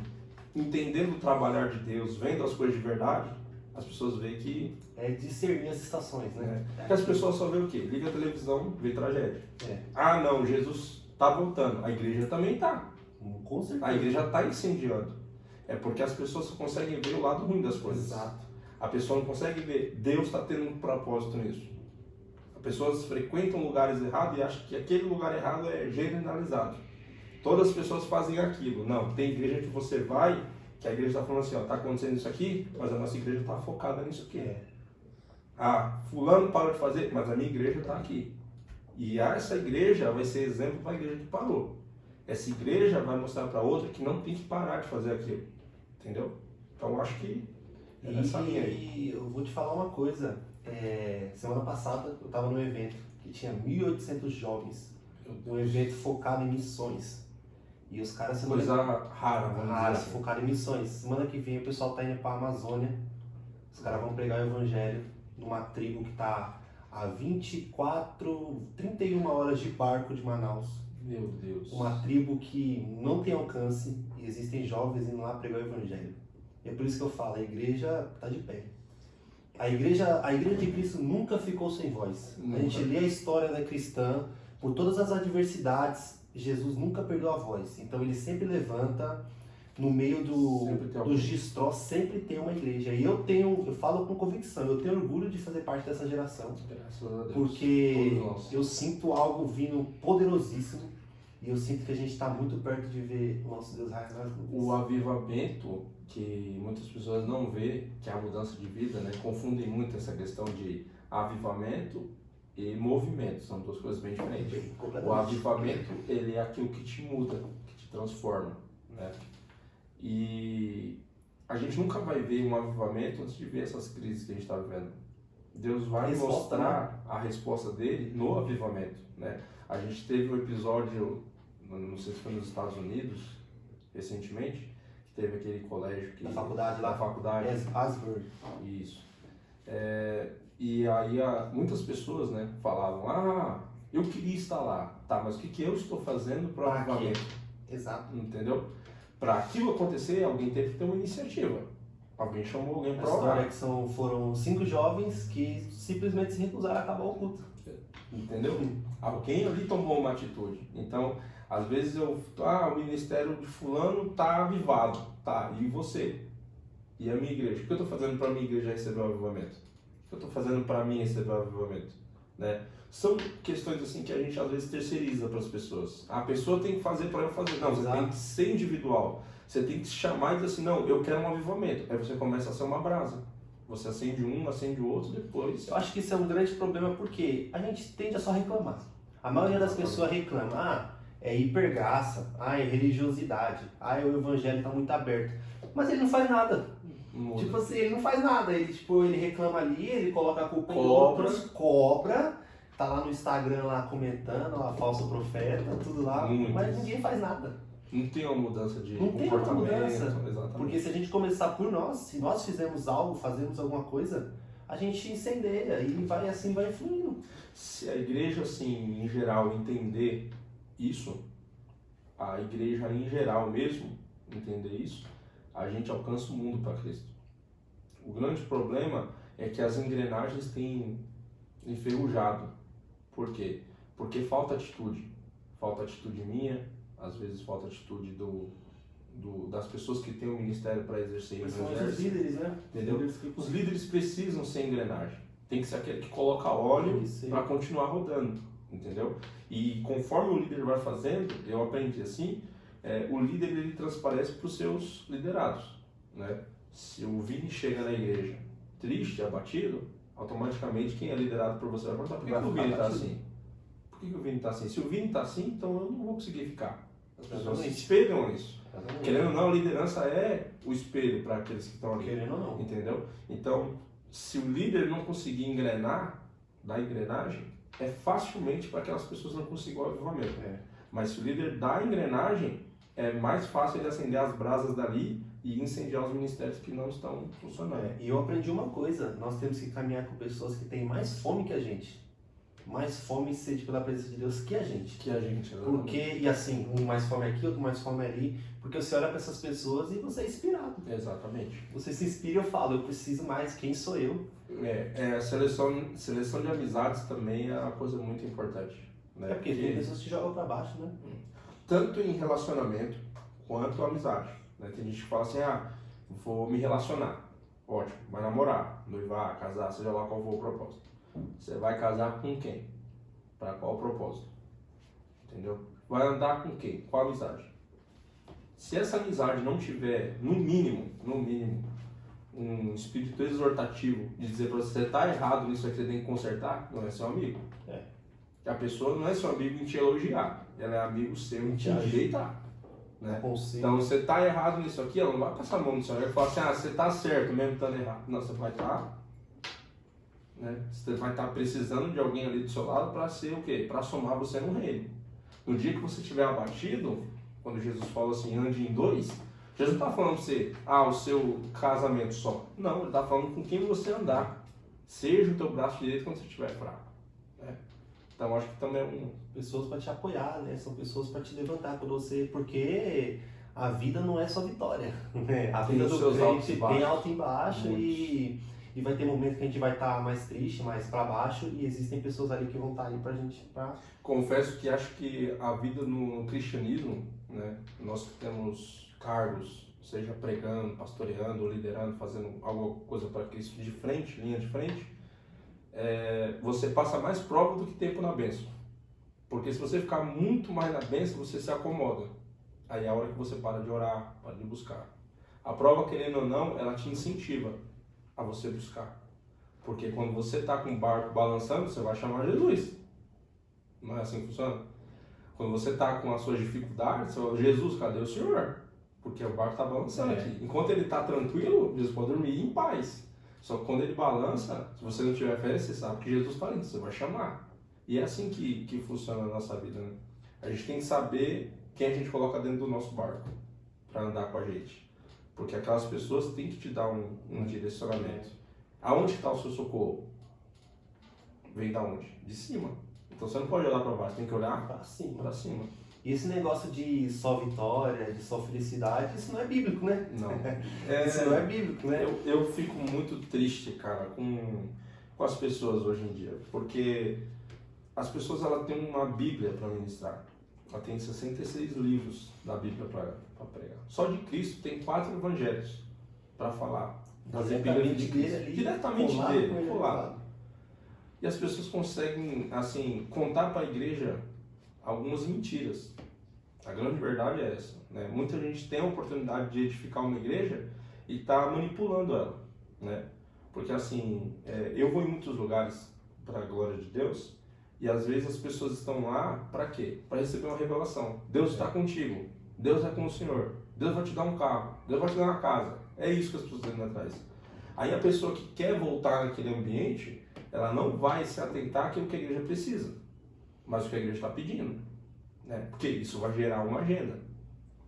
entendendo o trabalhar de Deus, vendo as coisas de verdade, as pessoas veem que... É discernir as estações, né? Porque as pessoas só veem o quê? Liga a televisão, vê tragédia. Ah, não, Jesus está voltando. A igreja também está. Com certeza. A igreja está incendiando. É porque as pessoas só conseguem ver o lado ruim das coisas. Exato. A pessoa não consegue ver. Deus está tendo um propósito nisso. As pessoas frequentam lugares errados e acham que aquele lugar errado é generalizado. Todas as pessoas fazem aquilo. Não, tem igreja que você vai, que a igreja está falando assim, está acontecendo isso aqui, mas a nossa igreja está focada nisso aqui. Fulano parou de fazer, mas a minha igreja está aqui. E essa igreja vai ser exemplo para a igreja que parou. Essa igreja vai mostrar para outra que não tem que parar de fazer aquilo. Entendeu? Então acho que é nessa linha aí. E eu vou te falar uma coisa. Semana passada eu estava num evento que tinha 1.800 jovens. Um evento focado em missões. E os caras... Coisa rara, vamos dizer assim. Focado em missões. Semana que vem o pessoal está indo para a Amazônia. Os caras vão pregar o evangelho numa tribo que está a 31 horas de barco de Manaus. Meu Deus. Uma tribo que não tem alcance e existem jovens indo lá pregar o evangelho. E é por isso que eu falo, a igreja está de pé. A igreja de Cristo nunca ficou sem voz. Nunca. A gente lê a história da cristã, por todas as adversidades, Jesus nunca perdeu a voz. Então ele sempre levanta, no meio dos destrós, sempre tem uma igreja. E eu falo com convicção, eu tenho orgulho de fazer parte dessa geração. Graças a Deus. Porque eu sinto algo vindo poderosíssimo. E eu sinto que a gente está muito perto de ver o nosso Deus raiar nas nuvens. O avivamento que muitas pessoas não vê, que é a mudança de vida, né? Confundem muito essa questão de avivamento e movimento, são duas coisas bem diferentes. O avivamento, ele é aquilo que te muda, que te transforma, né? E a gente nunca vai ver um avivamento antes de ver essas crises que a gente está vivendo. Deus vai mostrar a resposta dele no avivamento, né? A gente teve um episódio, não sei se foi nos Estados Unidos, recentemente, que teve aquele colégio que... Da faculdade lá. Da faculdade. Asbury. Isso. E aí muitas pessoas, né, falavam, eu queria estar lá. Tá, mas o que eu estou fazendo para o avivamento? Exato. Entendeu? Para aquilo acontecer, alguém teve que ter uma iniciativa. Alguém chamou alguém para orar. A história é que foram 5 jovens que simplesmente se recusaram a acabar o culto. Entendeu? Alguém ali tomou uma atitude. Então, às vezes o ministério de fulano tá avivado. Tá, e você? E a minha igreja? O que eu estou fazendo para a minha igreja receber o avivamento? O que eu estou fazendo para mim receber o avivamento? Né? São questões assim que a gente às vezes terceiriza para as pessoas. A pessoa tem que fazer para eu fazer. Não, você tem que ser individual. Você tem que se chamar e dizer assim, não, eu quero um avivamento. Aí você começa a ser uma brasa. Você acende um, acende o outro, depois... Eu acho que isso é um grande problema porque a gente tende a só reclamar. A maioria das pessoas reclama, é hipergraça, é religiosidade, o evangelho está muito aberto. Mas ele não faz nada. Tipo assim, ele não faz nada. Ele reclama ali, ele coloca a culpa em outros, cobra, tá lá no Instagram lá comentando, lá, falso profeta, tudo lá, mas ninguém faz nada. Não tem uma mudança de comportamento. Não tem uma mudança. Exatamente. Porque se a gente começar por nós, se nós fizermos algo, fazemos alguma coisa, a gente incendeia e vai fluindo. Se a igreja, assim, em geral, entender isso, a igreja em geral mesmo entender isso, a gente alcança o mundo para Cristo. O grande problema é que as engrenagens têm enferrujado. Por quê? Porque falta atitude. Falta atitude minha, às vezes falta atitude das pessoas que têm o ministério para exercer. São os líderes, né? Entendeu? Os líderes precisam ser engrenagem. Tem que ser aquele que coloca óleo para continuar rodando. Entendeu? E conforme o líder vai fazendo, eu aprendi assim, o líder ele transparece para os seus liderados. Né? Se o Vini chega na igreja triste, abatido, automaticamente quem é liderado por você vai perguntar, por que o Vini está assim? Por que o Vini está assim? Se o Vini está assim, então eu não vou conseguir ficar. As pessoas se espelham nisso. Querendo ou não, a liderança é o espelho para aqueles que estão ali. Querendo ou não. Entendeu? Então, se o líder não conseguir engrenar da engrenagem, é facilmente para aquelas pessoas não consigam o avivamento. Mas se o líder dá a engrenagem, é mais fácil ele acender as brasas dali e incendiar os ministérios que não estão funcionando. E eu aprendi uma coisa, nós temos que caminhar com pessoas que têm mais fome que a gente. Mais fome e sede pela presença de Deus que a gente. Porque, e assim, um mais fome aqui, outro mais fome ali. Porque você olha para essas pessoas e você é inspirado. Exatamente. Você se inspira e eu falo, eu preciso mais, quem sou eu? A seleção de amizades também é uma coisa muito importante. Né? Porque tem pessoas que jogam para baixo, né? Tanto em relacionamento quanto amizade. Né? Tem gente que fala assim, vou me relacionar. Ótimo, vai namorar, noivar, casar, seja lá qual for o propósito. Você vai casar com quem? Para qual propósito? Entendeu? Vai andar com quem? Qual amizade? Se essa amizade não tiver, no mínimo, um espírito exortativo de dizer para você está errado nisso aqui, você tem que consertar, não é seu amigo. A pessoa não é seu amigo em te elogiar, ela é amigo seu em te ajeitar. Né? Então, você está errado nisso aqui, ela não vai passar a mão no seu amigo e falar assim, você está certo mesmo estando errado. Não, você vai estar... Né? Você vai estar precisando de alguém ali do seu lado para ser o quê? Para somar você no reino. No dia que você estiver abatido, quando Jesus fala assim, ande em dois, Jesus não está falando para você, o seu casamento só. Não, ele está falando com quem você andar. Seja o teu braço direito quando você estiver fraco. Né? Então, acho que também é pessoas para te apoiar, né? São pessoas para te levantar quando você... Porque a vida não é só vitória. Né? A vida do crente tem alto e baixo e vai ter momentos que a gente vai estar mais triste, mais para baixo, e existem pessoas ali que vão estar ali pra gente... Confesso que acho que a vida no cristianismo, né, nós que temos cargos, seja pregando, pastoreando, liderando, fazendo alguma coisa para Cristo de frente, linha de frente, você passa mais prova do que tempo na bênção. Porque se você ficar muito mais na bênção, você se acomoda. Aí é a hora que você para de orar, para de buscar. A prova, querendo ou não, ela te incentiva a você buscar. Porque quando você está com o barco balançando, você vai chamar Jesus. Não é assim que funciona? Quando você está com as suas dificuldades, você fala, Jesus, cadê o Senhor? Porque o barco está balançando aqui. Enquanto ele está tranquilo, Jesus pode dormir em paz. Só que quando ele balança, se você não tiver fé, você sabe que Jesus está ali, você vai chamar. E é assim que funciona a nossa vida, né? A gente tem que saber quem a gente coloca dentro do nosso barco para andar com a gente. Porque aquelas pessoas têm que te dar um direcionamento. Aonde está o seu socorro? Vem da onde? De cima. Então você não pode olhar para baixo, tem que olhar Pra cima. para cima. E esse negócio de só vitória, de só felicidade, isso não é bíblico, né? Não. Isso não é bíblico, né? Eu fico muito triste, cara, com as pessoas hoje em dia. Porque as pessoas elas têm uma Bíblia para ministrar. Ela tem 66 livros da Bíblia para pregar. Só de Cristo tem 4 evangelhos para falar. Diretamente dele ali. Diretamente colado dele, com ele, colado. E as pessoas conseguem, assim, contar para a igreja algumas mentiras. A grande verdade é essa, né? Muita gente tem a oportunidade de edificar uma igreja e está manipulando ela, né? Porque, assim, eu vou em muitos lugares para a glória de Deus e às vezes as pessoas estão lá para quê? Para receber uma revelação. Deus está contigo, Deus é com o Senhor, Deus vai te dar um carro, Deus vai te dar uma casa. É isso que as pessoas estão indo atrás. Aí a pessoa que quer voltar naquele ambiente, ela não vai se atentar àquilo que a igreja precisa, mas o que a igreja está pedindo, né? Porque isso vai gerar uma agenda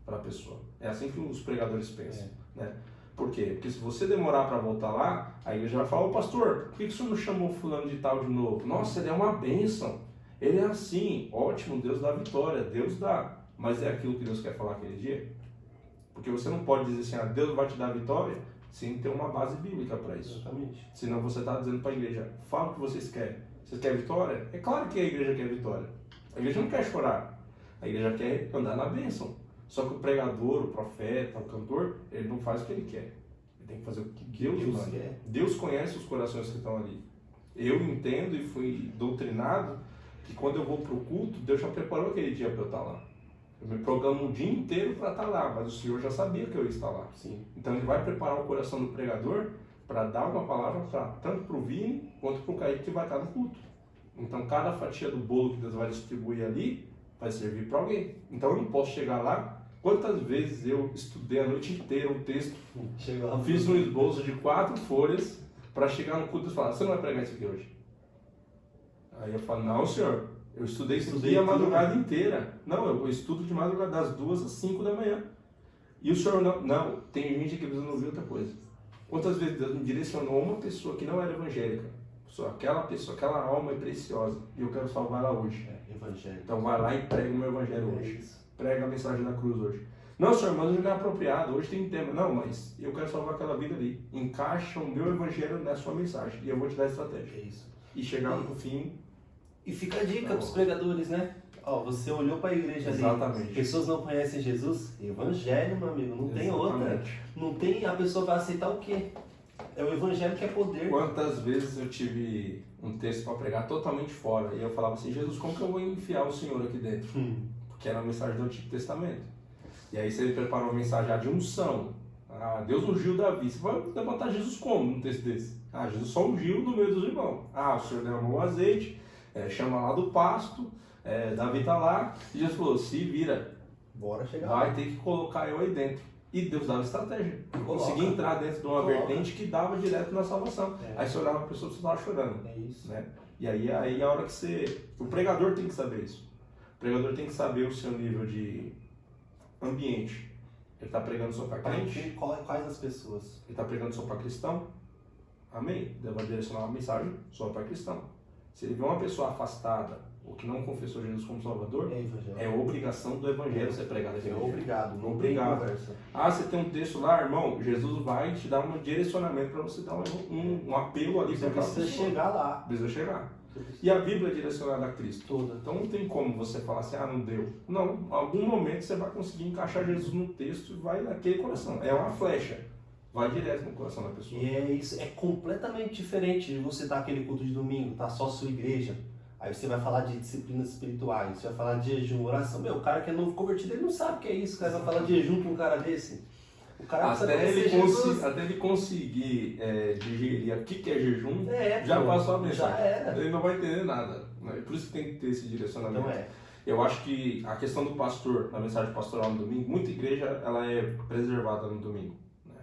para a pessoa. É assim que os pregadores pensam, né? Por quê? Porque se você demorar para voltar lá, a igreja vai falar, ô pastor, por que o senhor não chamou fulano de tal de novo? Nossa, ele é uma bênção, ele é assim, ótimo, Deus dá vitória, Deus dá, mas é aquilo que Deus quer falar aquele dia? Porque você não pode dizer assim, Deus vai te dar vitória, sem ter uma base bíblica para isso. Exatamente. Senão você está dizendo para a igreja, fala o que vocês querem. Vocês querem vitória? É claro que a igreja quer vitória. A igreja não quer chorar. A igreja quer andar na bênção. Só que o pregador, o profeta, o cantor, ele não faz o que ele quer. Ele tem que fazer o que Deus manda. quer. Deus conhece os corações que estão ali. Eu entendo e fui doutrinado que quando eu vou para o culto, Deus já preparou aquele dia para eu estar lá. Eu me programo um dia inteiro para estar lá, mas o Senhor já sabia que eu ia estar lá. Sim. Então ele vai preparar o coração do pregador para dar uma palavra tanto para o Vini quanto para o Kaique que vai estar no culto. Então cada fatia do bolo que Deus vai distribuir ali vai servir para alguém. Então eu não posso chegar lá. Quantas vezes eu estudei a noite inteira um texto, fiz um esboço de 4 folhas para chegar no culto e falar, você não vai pregar isso aqui hoje? Aí eu falo, não senhor, eu estudei a madrugada inteira. Não, eu estudo de madrugada das 2 às 5 da manhã. E o senhor não, tem gente que precisa ouvir outra coisa. Quantas vezes Deus me direcionou a uma pessoa que não era evangélica? Só aquela alma é preciosa e eu quero salvar ela hoje. Evangelho. Então vai lá e prega o meu evangelho hoje. Isso. Prega a mensagem da cruz hoje. Não, senhor, mas não é apropriado, hoje tem tema. Não, mas eu quero salvar aquela vida ali. Encaixa o meu evangelho na sua mensagem e eu vou te dar a estratégia. É isso. E chegar no fim. E fica a dica para os pregadores, né? Ó, você olhou para a igreja ali, Exatamente. pessoas não conhecem Jesus, evangelho, meu amigo, não tem outra. Não tem, a pessoa vai aceitar o quê? É o evangelho que é poder. Quantas vezes eu tive um texto para pregar totalmente fora e eu falava assim, Jesus, como que eu vou enfiar o Senhor aqui dentro? Porque era a mensagem do Antigo Testamento. E aí você preparou uma mensagem de unção. Deus ungiu Davi. Você vai levantar Jesus como num texto desse? Jesus só ungiu no meio dos irmãos. O Senhor derramou o azeite, chama lá do pasto, Davi está lá, e Jesus falou, se vira, bora chegar vai lá. ter que colocar eu aí dentro. E Deus dava estratégia. Consegui entrar dentro de uma vertente que dava direto na salvação. Aí você olhava para a pessoa e você estava chorando. É isso. Né? E aí a hora que o pregador tem que saber isso. O pregador tem que saber o seu nível de ambiente. Ele está pregando só para crente? Quais as pessoas? Ele está pregando só para cristão? Amém? Deus vai direcionar uma mensagem só para cristão. Se ele vê uma pessoa afastada ou que não confessou Jesus como Salvador, é obrigação do Evangelho ser pregado. É obrigado, não obrigado. tem conversa. Você tem um texto lá, irmão, Jesus vai te dar um direcionamento para você dar um apelo ali. Você precisa chegar lá. Precisa chegar. E a Bíblia é direcionada a Cristo. Toda. Então não tem como você falar assim, não deu. Não, em algum momento você vai conseguir encaixar Jesus no texto e vai naquele coração. É uma flecha. Vai direto no coração da pessoa. E é isso, é completamente diferente de você estar aquele culto de domingo, tá só a sua igreja. Aí você vai falar de disciplinas espirituais, você vai falar de jejum, oração. O cara que é novo convertido, ele não sabe o que é isso. O cara vai falar de jejum com um cara desse. O cara precisa conhecer Jesus. Até ele conseguir digerir o que é jejum, já pô, passou a mensagem. Já era. Ele não vai entender nada. Né? Por isso que tem que ter esse direcionamento. Então Eu acho que a questão do pastor, na mensagem pastoral no domingo, muita igreja ela é preservada no domingo. Né?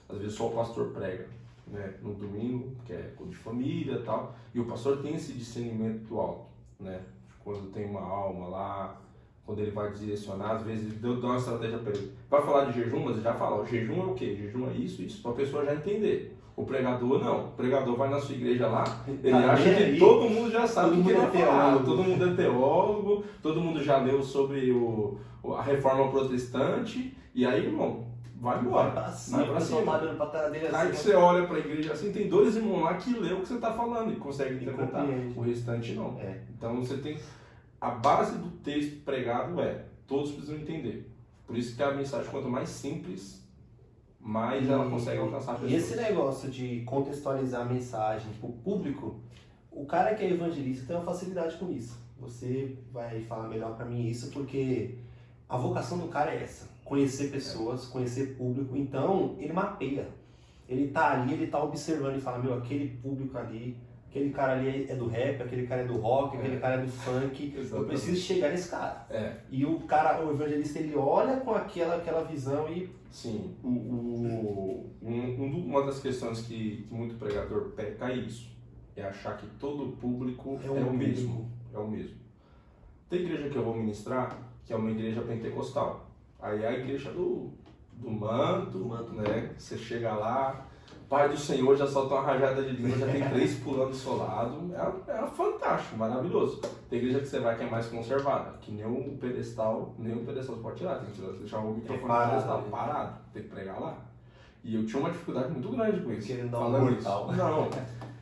Às vezes só o pastor prega, né? No domingo, que é culto de família e tal, e o pastor tem esse discernimento do alto. Né? Quando tem uma alma lá, quando ele vai direcionar, às vezes ele dá uma estratégia para ele. Vai falar de jejum, mas ele já fala, o jejum é o quê? Jejum é isso, para a pessoa já entender. O pregador não. O pregador vai na sua igreja lá, ele acha que todo mundo já sabe o que ele vai falar. Todo mundo é teólogo, todo mundo já leu sobre a reforma protestante, e aí, irmão, vai embora. Vai pra cima. Aí que você olha para a igreja assim, tem 2 irmãos lá que lê o que você está falando e consegue interpretar. O restante não. Então você tem... A base do texto pregado todos precisam entender. Por isso que a mensagem, quanto mais simples, mais ela consegue alcançar a pessoa. E esse negócio de contextualizar a mensagem para o público, o cara que é evangelista tem uma facilidade com isso. Você vai falar melhor para mim isso, porque a vocação do cara é essa. Conhecer pessoas, conhecer público. Então, ele mapeia. Ele tá ali, ele tá observando e fala, aquele público ali... Aquele cara ali é do rap, aquele cara é do rock, aquele cara é do funk. Eu preciso chegar nesse cara. E o evangelista, ele olha com aquela visão e... Sim. Uma das questões que muito pregador peca é isso. É achar que todo público é o mesmo. É o mesmo. Tem igreja que eu vou ministrar, que é uma igreja pentecostal. Aí é a igreja do manto, né? Você chega lá... Pai do Senhor já solta uma rajada de língua, já tem 3 pulando do seu lado. É fantástico, maravilhoso. Tem igreja que você vai que é mais conservada, que nem o pedestal você pode tirar, tem que deixar o microfone do pedestal parado, tem que pregar lá. E eu tinha uma dificuldade muito grande com isso. Querendo dar um mortal. Não,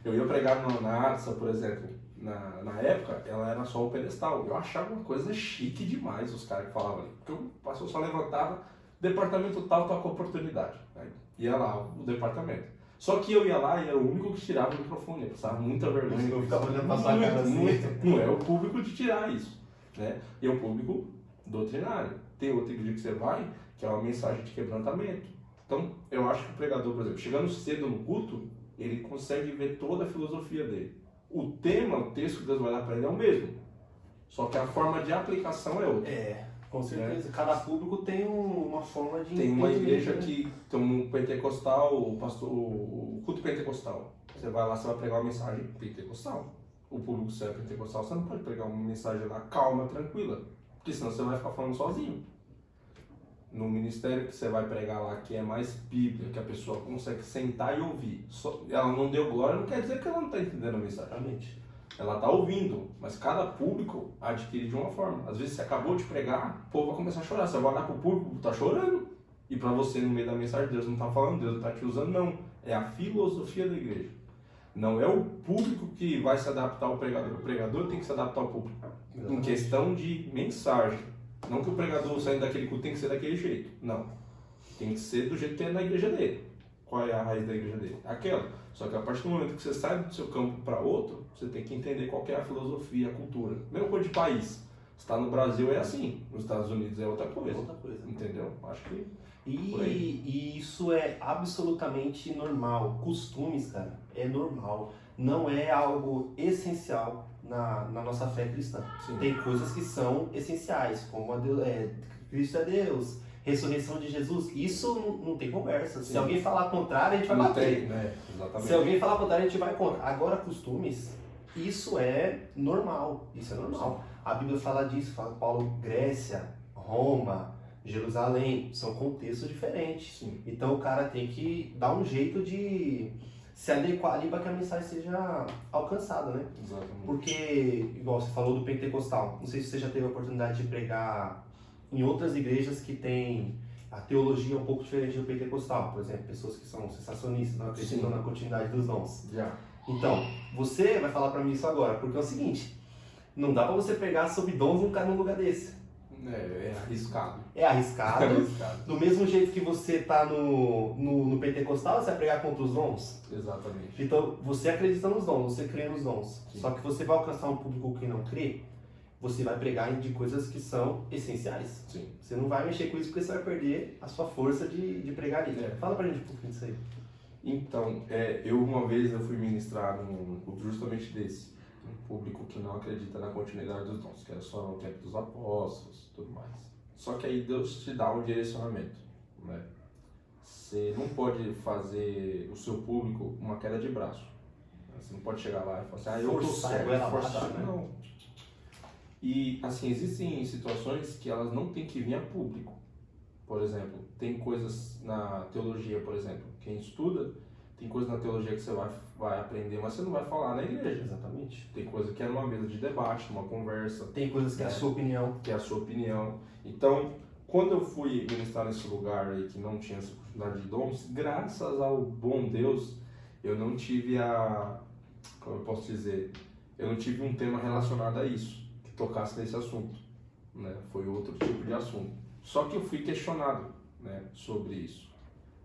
eu ia pregar na Arsa, por exemplo, na época, ela era só o pedestal. Eu achava uma coisa chique demais os caras que falavam ali. Porque o pastor só levantava, departamento tal, toca oportunidade. Aí ia lá o departamento. Só que eu ia lá e era o único que tirava o microfone, eu passava muita vergonha. Eu ficava olhando pra sua cara assim. Não é o público de tirar isso, né? E é o público doutrinário. Tem outra igreja que você vai, que é uma mensagem de quebrantamento. Então, eu acho que o pregador, por exemplo, chegando cedo no culto, ele consegue ver toda a filosofia dele. O tema, o texto que Deus vai dar para ele é o mesmo, só que a forma de aplicação é outra. Com certeza, cada público tem uma forma de... Tem uma igreja que tem um pentecostal, o culto pentecostal. Você vai lá, você vai pregar uma mensagem pentecostal. O público se é pentecostal, você não pode pregar uma mensagem lá calma, tranquila, porque senão você vai ficar falando sozinho. No ministério que você vai pregar lá, que é mais bíblia, que a pessoa consegue sentar e ouvir. Ela não deu glória, não quer dizer que ela não está entendendo a mensagem. Realmente. Ela está ouvindo, mas cada público adquire de uma forma. Às vezes você acabou de pregar, o povo vai começar a chorar. Você vai olhar para o público, está chorando. E para você, no meio da mensagem, Deus não está falando, Deus não está te usando, não. É a filosofia da igreja. Não é o público que vai se adaptar ao pregador. O pregador tem que se adaptar ao público. Em questão de mensagem. Não que o pregador saindo daquele culto tem que ser daquele jeito. Não. Tem que ser do jeito que é na igreja dele. Qual é a raiz da igreja dele? Aquela. Só que a partir do momento que você sai do seu campo para outro, você tem que entender qual que é a filosofia, a cultura. Mesma coisa de país. Você está no Brasil é assim, nos Estados Unidos é outra coisa. Entendeu? Acho que... E isso é absolutamente normal. Costumes, cara, é normal. Não é algo essencial na nossa fé cristã. Sim. Tem coisas que são essenciais, como Cristo é Deus, ressurreição de Jesus. Isso não tem conversa. Sim. Se alguém falar contrário, a gente vai bater. Né? Exatamente. Se alguém falar contrário, a gente vai contra. Agora, costumes, isso é normal. Isso é normal. A Bíblia fala disso, fala Paulo, Grécia, Roma, Jerusalém, são contextos diferentes. Sim. Então o cara tem que dar um jeito de se adequar ali para que a mensagem seja alcançada, né? Exatamente. Porque, igual você falou do pentecostal, não sei se você já teve a oportunidade de pregar em outras igrejas que tem a teologia um pouco diferente do pentecostal, por exemplo, pessoas que são sensacionistas, não acreditam na continuidade dos dons. Já. Então, você vai falar para mim isso agora, porque é o seguinte, não dá para você pregar sobre dons num lugar desse. É arriscado. É arriscado. Do mesmo jeito que você tá no pentecostal, você vai pregar contra os dons. Exatamente. Então, você acredita nos dons, você crê nos dons. Sim. Só que você vai alcançar um público que não crê. você vai pregar de coisas que são essenciais. Sim. Você não vai mexer com isso porque você vai perder a sua força de pregar ali. É. Fala pra gente um pouquinho disso aí. Então, uma vez eu fui ministrar num culto justamente desse, um público que não acredita na continuidade dos dons, que era só no tempo dos apóstolos e tudo mais. Só que aí Deus te dá um direcionamento, né? Você não pode fazer o seu público uma queda de braço. Você não pode chegar lá e falar assim, eu tô certo, forçar, né? Não. E, assim, existem situações que elas não têm que vir a público. Por exemplo, tem coisas na teologia, por exemplo, quem estuda, tem coisas na teologia que você vai aprender, mas você não vai falar na igreja. Exatamente. Tem coisa que é numa mesa de debate, numa conversa. Tem coisas que é a sua opinião. Que é a sua opinião. Então, quando eu fui ministrar nesse lugar aí que não tinha essa oportunidade de dons, graças ao bom Deus, eu não tive como eu posso dizer, eu não tive um tema relacionado a isso, que tocasse nesse assunto, né? Foi outro tipo de assunto. Só que eu fui questionado, né, sobre isso.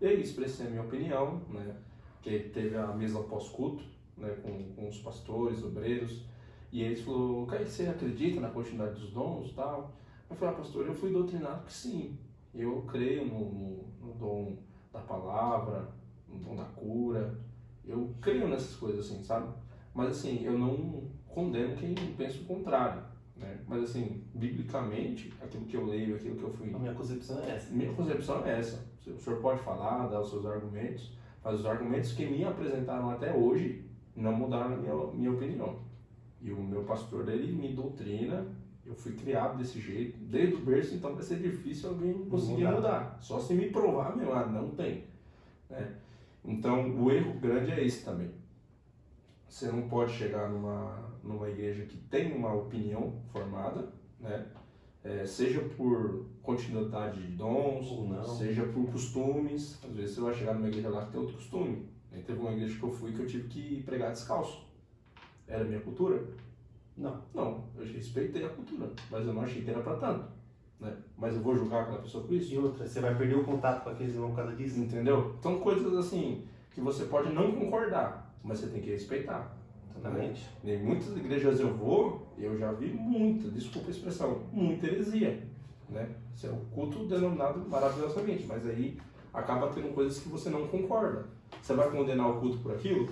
E aí expressei a minha opinião, né, que teve a mesa pós-culto, né, com os pastores, obreiros, e eles falaram, Caio, você acredita na continuidade dos dons e tal? Eu falei, pastor, eu fui doutrinado que sim, eu creio no dom da palavra, no dom da cura, eu creio nessas coisas assim, sabe? Mas assim, eu não condeno quem pensa o contrário, né? Mas assim, biblicamente, aquilo que eu leio, aquilo que eu fui... A minha concepção é essa. Minha concepção é essa. O senhor pode falar, dar os seus argumentos, mas os argumentos que me apresentaram até hoje não mudaram a minha opinião. E o meu pastor, ele me doutrina, eu fui criado desse jeito, desde o berço, então vai ser difícil alguém conseguir mudar. Só se me provar, não tem. Né? Então, o erro grande é esse também. Você não pode chegar numa igreja que tem uma opinião formada, né? Seja por continuidade de dons, seja por costumes. Às vezes você vai chegar numa igreja lá que tem outro costume. Teve uma igreja que eu fui que eu tive que pregar descalço. Era a minha cultura? Não, eu respeitei a cultura, mas eu não achei que era para tanto, né? Mas eu vou julgar aquela pessoa por isso? E outra, você vai perder o contato com aqueles irmãos por causa disso? Entendeu? Então coisas assim, que você pode não concordar, mas você tem que respeitar. Exatamente. Em muitas igrejas eu já vi muita, desculpa a expressão, muita heresia, né? Isso é um culto denominado maravilhosamente, mas aí acaba tendo coisas que você não concorda. Você vai condenar o culto por aquilo?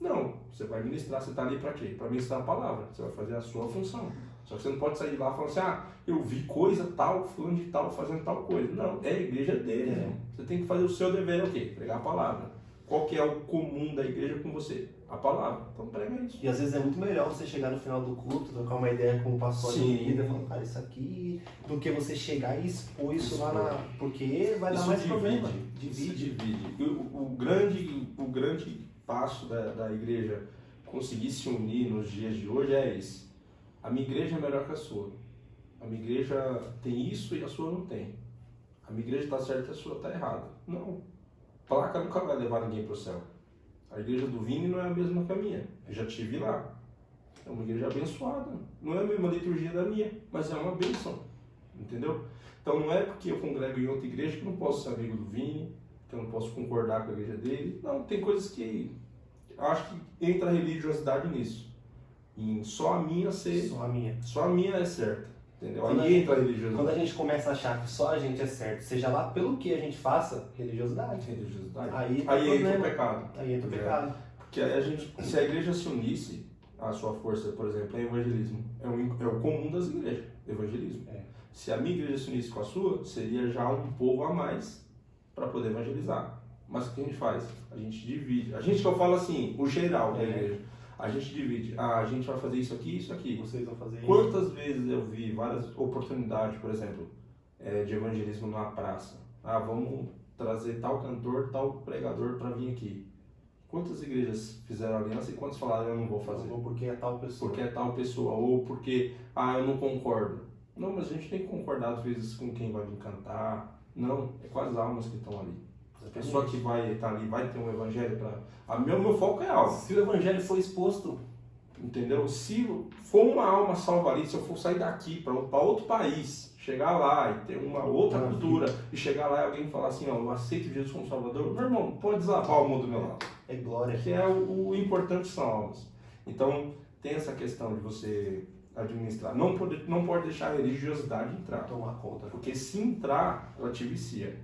Não, você vai ministrar, você está ali para quê? Para ministrar a palavra, você vai fazer a sua função. Só que você não pode sair de lá falando assim, eu vi coisa tal, fulano de tal, fazendo tal coisa. Não, é a igreja dele, né? Você tem que fazer o seu dever, é o quê? Pregar a palavra. Qual que é o comum da igreja com você? A palavra. Então prega isso. E às vezes é muito melhor você chegar no final do culto, trocar uma ideia com o pastor de líder, falando, cara, isso aqui, do que você chegar e expor isso lá na... Porque vai dar mais problema. Divide. O grande passo da igreja conseguir se unir nos dias de hoje é esse. A minha igreja é melhor que a sua. A minha igreja tem isso e a sua não tem. A minha igreja está certa e a sua está errada. Não. Placa nunca vai levar ninguém para o céu. A igreja do Vini não é a mesma que a minha. Eu já estive lá. É uma igreja abençoada. Não é a mesma liturgia da minha, mas é uma bênção. Entendeu? Então não é porque eu congrego em outra igreja que eu não posso ser amigo do Vini, que eu não posso concordar com a igreja dele. Não, tem coisas que eu acho que entra a religiosidade nisso. Em só a minha ser... Só a minha é certa. Entendeu? Aí entra a religiosidade. Quando a gente começa a achar que só a gente é certo, seja lá pelo que a gente faça, religiosidade. Aí entra o pecado. Aí entra o pecado. Porque se a igreja se unisse, a sua força, por exemplo, é evangelismo. É o comum das igrejas, evangelismo. Se a minha igreja se unisse com a sua, seria já um povo a mais para poder evangelizar. Mas o que a gente faz? A gente divide. A gente que eu falo assim, o geral da igreja. A gente divide. A gente vai fazer isso aqui e isso aqui. Vocês vão fazer isso. Quantas vezes eu vi várias oportunidades, por exemplo, de evangelismo numa praça. Vamos trazer tal cantor, tal pregador para vir aqui. Quantas igrejas fizeram aliança e quantas falaram eu não vou fazer? Ou porque é tal pessoa. Porque é tal pessoa. Ou porque, eu não concordo. Não, mas a gente tem que concordar às vezes com quem vai vir cantar. Não, é com as almas que estão ali. A pessoa que vai estar ali vai ter um evangelho para... Meu foco é alma. Se o evangelho for exposto, entendeu? Se for uma alma salva ali, se eu for sair daqui para outro país, chegar lá e ter uma outra cultura, e chegar lá e alguém falar assim, eu aceito Jesus como Salvador, meu irmão, pode desabar o mundo do meu lado. É glória. Que é o importante são almas. Então, tem essa questão de você administrar. Não pode deixar a religiosidade entrar. Tomar conta. Porque se entrar, ela te vicia.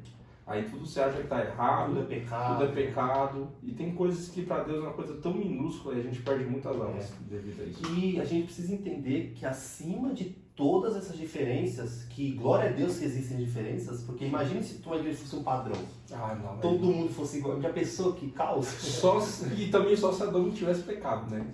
Aí tudo você acha que está errado, Tudo é pecado. tudo é pecado. E tem coisas que para Deus é uma coisa tão minúscula e a gente perde muitas almas devido a isso. E a gente precisa entender que acima de todas essas diferenças, que glória a Deus que existem diferenças, porque imagine se tua igreja fosse um padrão. Ah, não, Todo mundo fosse igual. Já pensou que caos? E também só se Adão não tivesse pecado, né?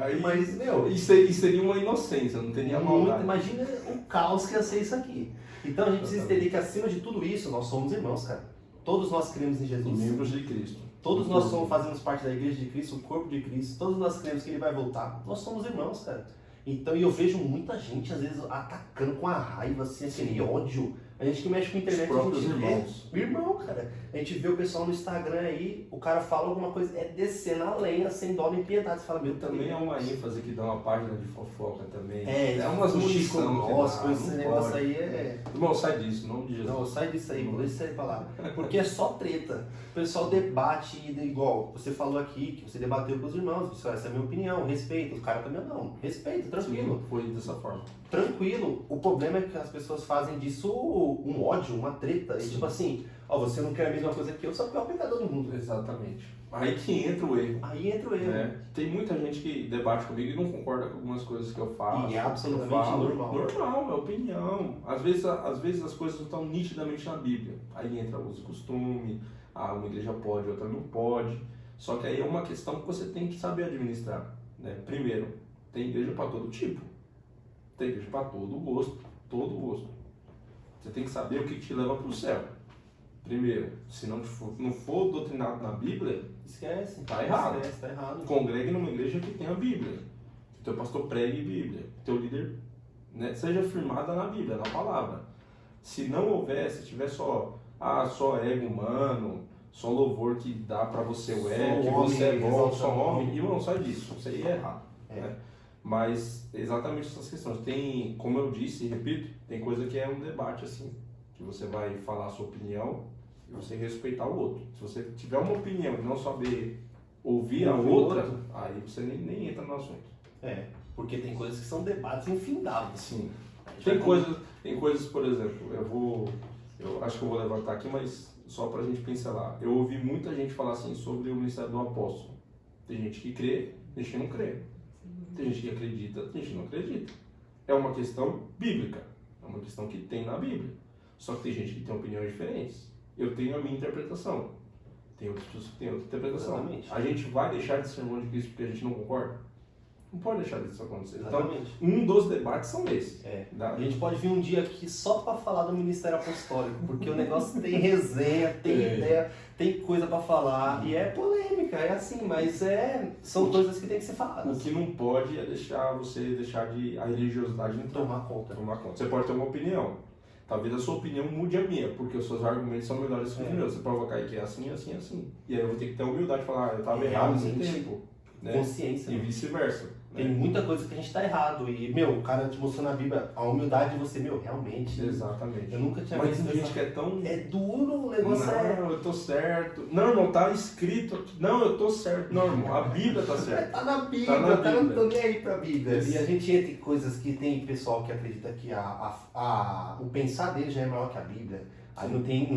Aí, mas, meu, e seria uma inocência, não teria maldade. imagina o caos que ia ser isso aqui. Então a gente precisa entender que acima de tudo isso, nós somos irmãos, cara. Todos nós cremos em E Jesus. membros de Cristo. Todos nós fazemos parte da igreja de Cristo, o corpo de Cristo. Todos nós cremos que Ele vai voltar. Nós somos irmãos, cara. Então, e eu vejo muita gente, às vezes, atacando com a raiva, assim, aquele ódio. A gente que mexe com a internet, Os próprios a gente irmãos. vê. Irmão, cara. A gente vê o pessoal no Instagram aí, o cara fala alguma coisa, é descer na lenha, sem dó nem piedade. Você fala, meu, Também é uma ênfase que dá uma página de fofoca também. É umas munição. Nossa, que esse não negócio pode. aí é... Irmão, sai disso, em nome de Jesus. Não, sai disso aí, vou deixar isso aí pra lá. Porque é só treta. O pessoal debate igual. Você falou aqui que você debateu com os irmãos. Essa é a minha opinião, respeito. Os caras também não. Respeito, tranquilo. Sim, foi dessa forma. Tranquilo. O problema é que as pessoas fazem disso um ódio, uma treta. E tipo assim, ó, você não quer a mesma coisa que eu, só que é o pecador do mundo. Exatamente. Aí que entra o erro. Aí entra o erro. Né? Tem muita gente que debate comigo e não concorda com algumas coisas que eu faço. E é absolutamente que eu falo. normal. Normal, é opinião. Às vezes as coisas não estão nitidamente na Bíblia. Aí entra uso e costume, uma igreja pode, outra não pode. Só que aí é uma questão que você tem que saber administrar. Né? Primeiro, tem igreja para todo tipo. Tem igreja para todo gosto. Todo gosto. Você tem que saber o que te leva para o céu. Primeiro, se não for doutrinado na Bíblia, Esquece. Tá errado. Esquece, tá errado. congregue numa igreja que tenha a Bíblia. Que teu pastor pregue Bíblia. Que teu líder, né, seja firmada na Bíblia, na palavra. Se não houver, se tiver só ego humano, só louvor que dá pra você o ego, que você é bom, só homem, irmão, sai disso. Isso aí é errado. Né? Mas exatamente essas questões. Tem, como eu disse e repito, tem coisa que é um debate assim. Que você vai falar a sua opinião e você respeitar o outro. Se você tiver uma opinião e não saber ouvir a outra, aí você nem entra no assunto. Porque tem coisas que são debates infindáveis. Sim. Tem coisas, por exemplo, eu acho que eu vou levantar aqui, mas só pra gente pincelar. Eu ouvi muita gente falar assim sobre o ministério do apóstolo. Tem gente que crê, tem gente que não crê. Tem gente que acredita, tem gente que não acredita. É uma questão bíblica. É uma questão que tem na Bíblia. Só que tem gente que tem opiniões diferentes. Eu tenho a minha interpretação. Tem outras pessoas que têm outra interpretação. Exatamente. A gente vai deixar de ser irmão de Cristo porque a gente não concorda? Não pode deixar disso acontecer. Exatamente. Então, um dos debates são esses. A gente pode vir um dia aqui só para falar do Ministério Apostólico, porque o negócio tem resenha, tem ideia, tem coisa para falar, e é polêmica, é assim, mas são coisas que tem que ser O faladas. que não pode é você deixar a religiosidade entrar. Tomar conta. Você pode ter uma opinião. Talvez a sua opinião mude a minha, porque os seus argumentos são melhores que os meus. Você provocar aí que é assim, assim, assim. E aí eu vou ter que ter a humildade de falar, eu estava errado nesse tempo. Né? Consciência. E vice-versa. Tem muita coisa que a gente tá errado. E, o cara te mostrou na Bíblia a humildade de você, realmente. Exatamente. Eu nunca tinha Mas visto tem gente que é tão... É duro, o negócio Não, eu tô certo. Não, irmão, tá escrito aqui. Não, eu tô certo. Não, irmão, a Bíblia tá certa. Tá na Bíblia, Tá na não Bíblia. tô nem aí pra Bíblia. Isso. E a gente entra em coisas que tem pessoal que acredita que o pensar dele já é maior que a Bíblia. Aí não tem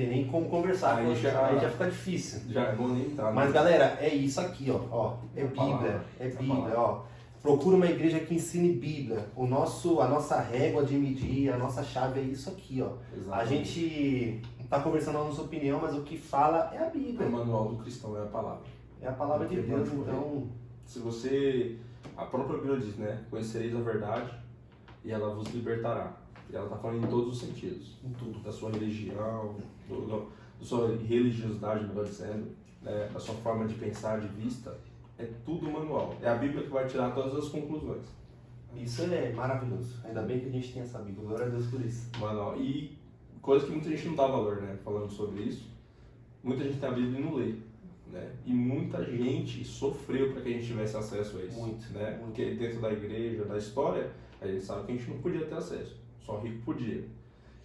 nem como conversar. Aí Aí já fica difícil. Já é bom nem entrar. Mas galera, é isso aqui, ó. É A Bíblia, palavra. é A Bíblia, palavra. ó. Procura uma igreja que ensine Bíblia. A nossa régua de medir, a nossa chave é isso aqui, ó. Exatamente. A gente tá conversando a nossa opinião, mas o que fala é a Bíblia. O manual do cristão é a palavra. É a palavra de Deus, então... Se você... A própria Bíblia diz, né? Conhecereis a verdade e ela vos libertará. E ela está falando em todos os sentidos. Em tudo. Da sua religião, da sua religiosidade, melhor dizendo, né? Da sua forma de pensar, de vista. É tudo manual. É a Bíblia que vai tirar todas as conclusões. Isso é maravilhoso. Ainda bem que a gente tem essa Bíblia. Glória a Deus por isso. Manual. E coisa que muita gente não dá valor, né? Falando sobre isso. Muita gente tem a Bíblia e não lê. Né? E muita gente sofreu para que a gente tivesse acesso a isso. Muito, né? muito. Porque dentro da igreja, da história, a gente sabe que a gente não podia ter acesso. Só rico podia.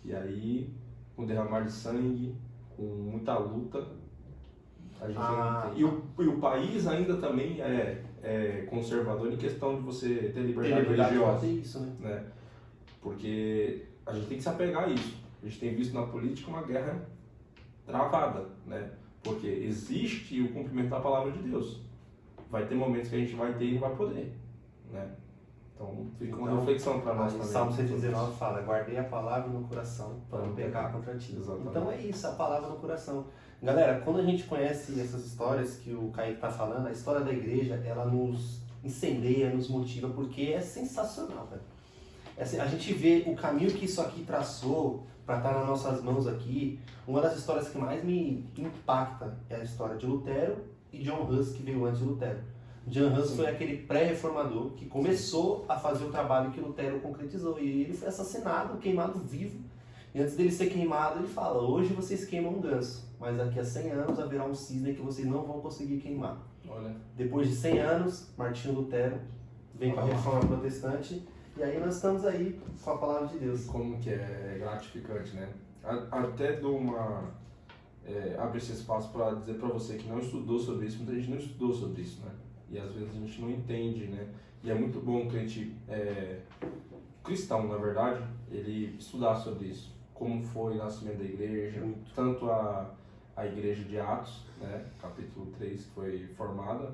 E aí, com derramar de sangue, com muita luta, A gente não tem. E o país ainda também é conservador em questão de você ter liberdade religiosa. Isso, né? Porque a gente tem que se apegar a isso. A gente tem visto na política uma guerra travada, né? Porque existe o cumprimento da palavra de Deus. Vai ter momentos que a gente vai ter e não vai poder, né? Então, fica uma reflexão para nós também. Salmo 119 fala, guardei a palavra no coração para não pecar contra ti. Exatamente. Então é isso, a palavra no coração. Galera, quando a gente conhece essas histórias que o Kaique está falando, a história da igreja, ela nos incendeia, nos motiva, porque é sensacional, velho. Assim, a gente vê o caminho que isso aqui traçou para estar nas nossas mãos aqui. Uma das histórias que mais me impacta é a história de Lutero e John Hus, que veio antes de Lutero. John Hus foi aquele pré-reformador que começou a fazer o trabalho que Lutero concretizou. E ele foi assassinado, queimado vivo. E antes dele ser queimado, ele fala, hoje vocês queimam um ganso, mas daqui a 100 anos haverá um cisne que vocês não vão conseguir queimar. Olha. Depois de 100 anos, Martinho Lutero vem com a reforma protestante. E aí nós estamos aí com a palavra de Deus. Como que é gratificante, né? Até dou abre esse espaço para dizer para você que não estudou sobre isso, muita gente não estudou sobre isso, né? E às vezes a gente não entende, né? E é muito bom o crente cristão, na verdade, ele estudar sobre isso. Como foi o nascimento da igreja, tanto a igreja de Atos, né? Capítulo 3, que foi formada,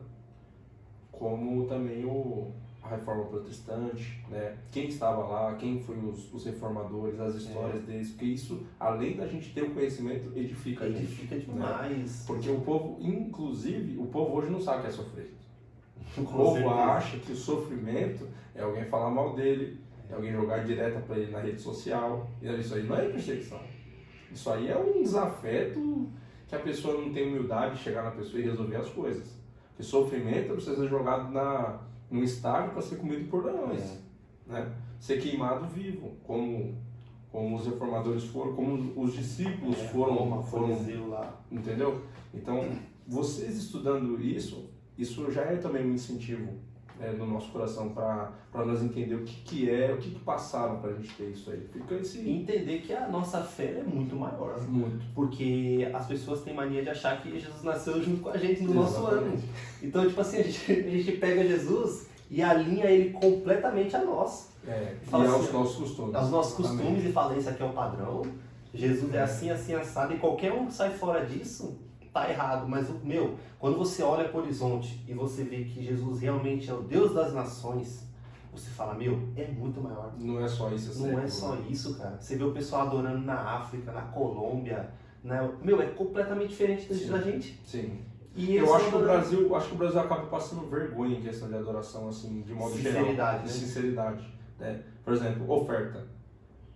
como também a reforma protestante, né? Quem estava lá, quem foram os reformadores, as histórias deles, porque isso, além da gente ter o conhecimento, edifica demais. Né? Porque o povo, inclusive, o povo hoje não sabe o que é sofrer. O Com povo certeza. acha que o sofrimento é alguém falar mal dele, é alguém jogar direta para ele na rede social. E isso aí não é perseguição. Isso aí é um desafeto que a pessoa não tem humildade de chegar na pessoa e resolver as coisas. Porque sofrimento precisa ser jogado num estágio para ser comido por leões, né? Ser queimado vivo, como os reformadores foram, como os discípulos foram lá. Entendeu? Então, vocês estudando isso já é também um incentivo no nosso coração para nós entender o que passaram para a gente ter isso aí. Fica E entender que a nossa fé é muito maior. Muito. Porque as pessoas têm mania de achar que Jesus nasceu junto com a gente no nosso ano. Então, tipo assim, a gente pega Jesus e alinha ele completamente a nós. E aos nossos costumes. Aos nossos costumes e fala, esse aqui é o padrão. Jesus é assim, assim, assado. E qualquer um que sai fora disso tá errado. Mas, quando você olha para o horizonte e você vê que Jesus realmente é o Deus das nações, você fala, é muito maior. Não é só isso. Não é só isso, cara. Você vê o pessoal adorando na África, na Colômbia, é completamente diferente da gente. Sim. E eu acho que o Brasil acaba passando vergonha em questão de adoração, assim, de modo geral. De sinceridade. Né? Por exemplo, oferta.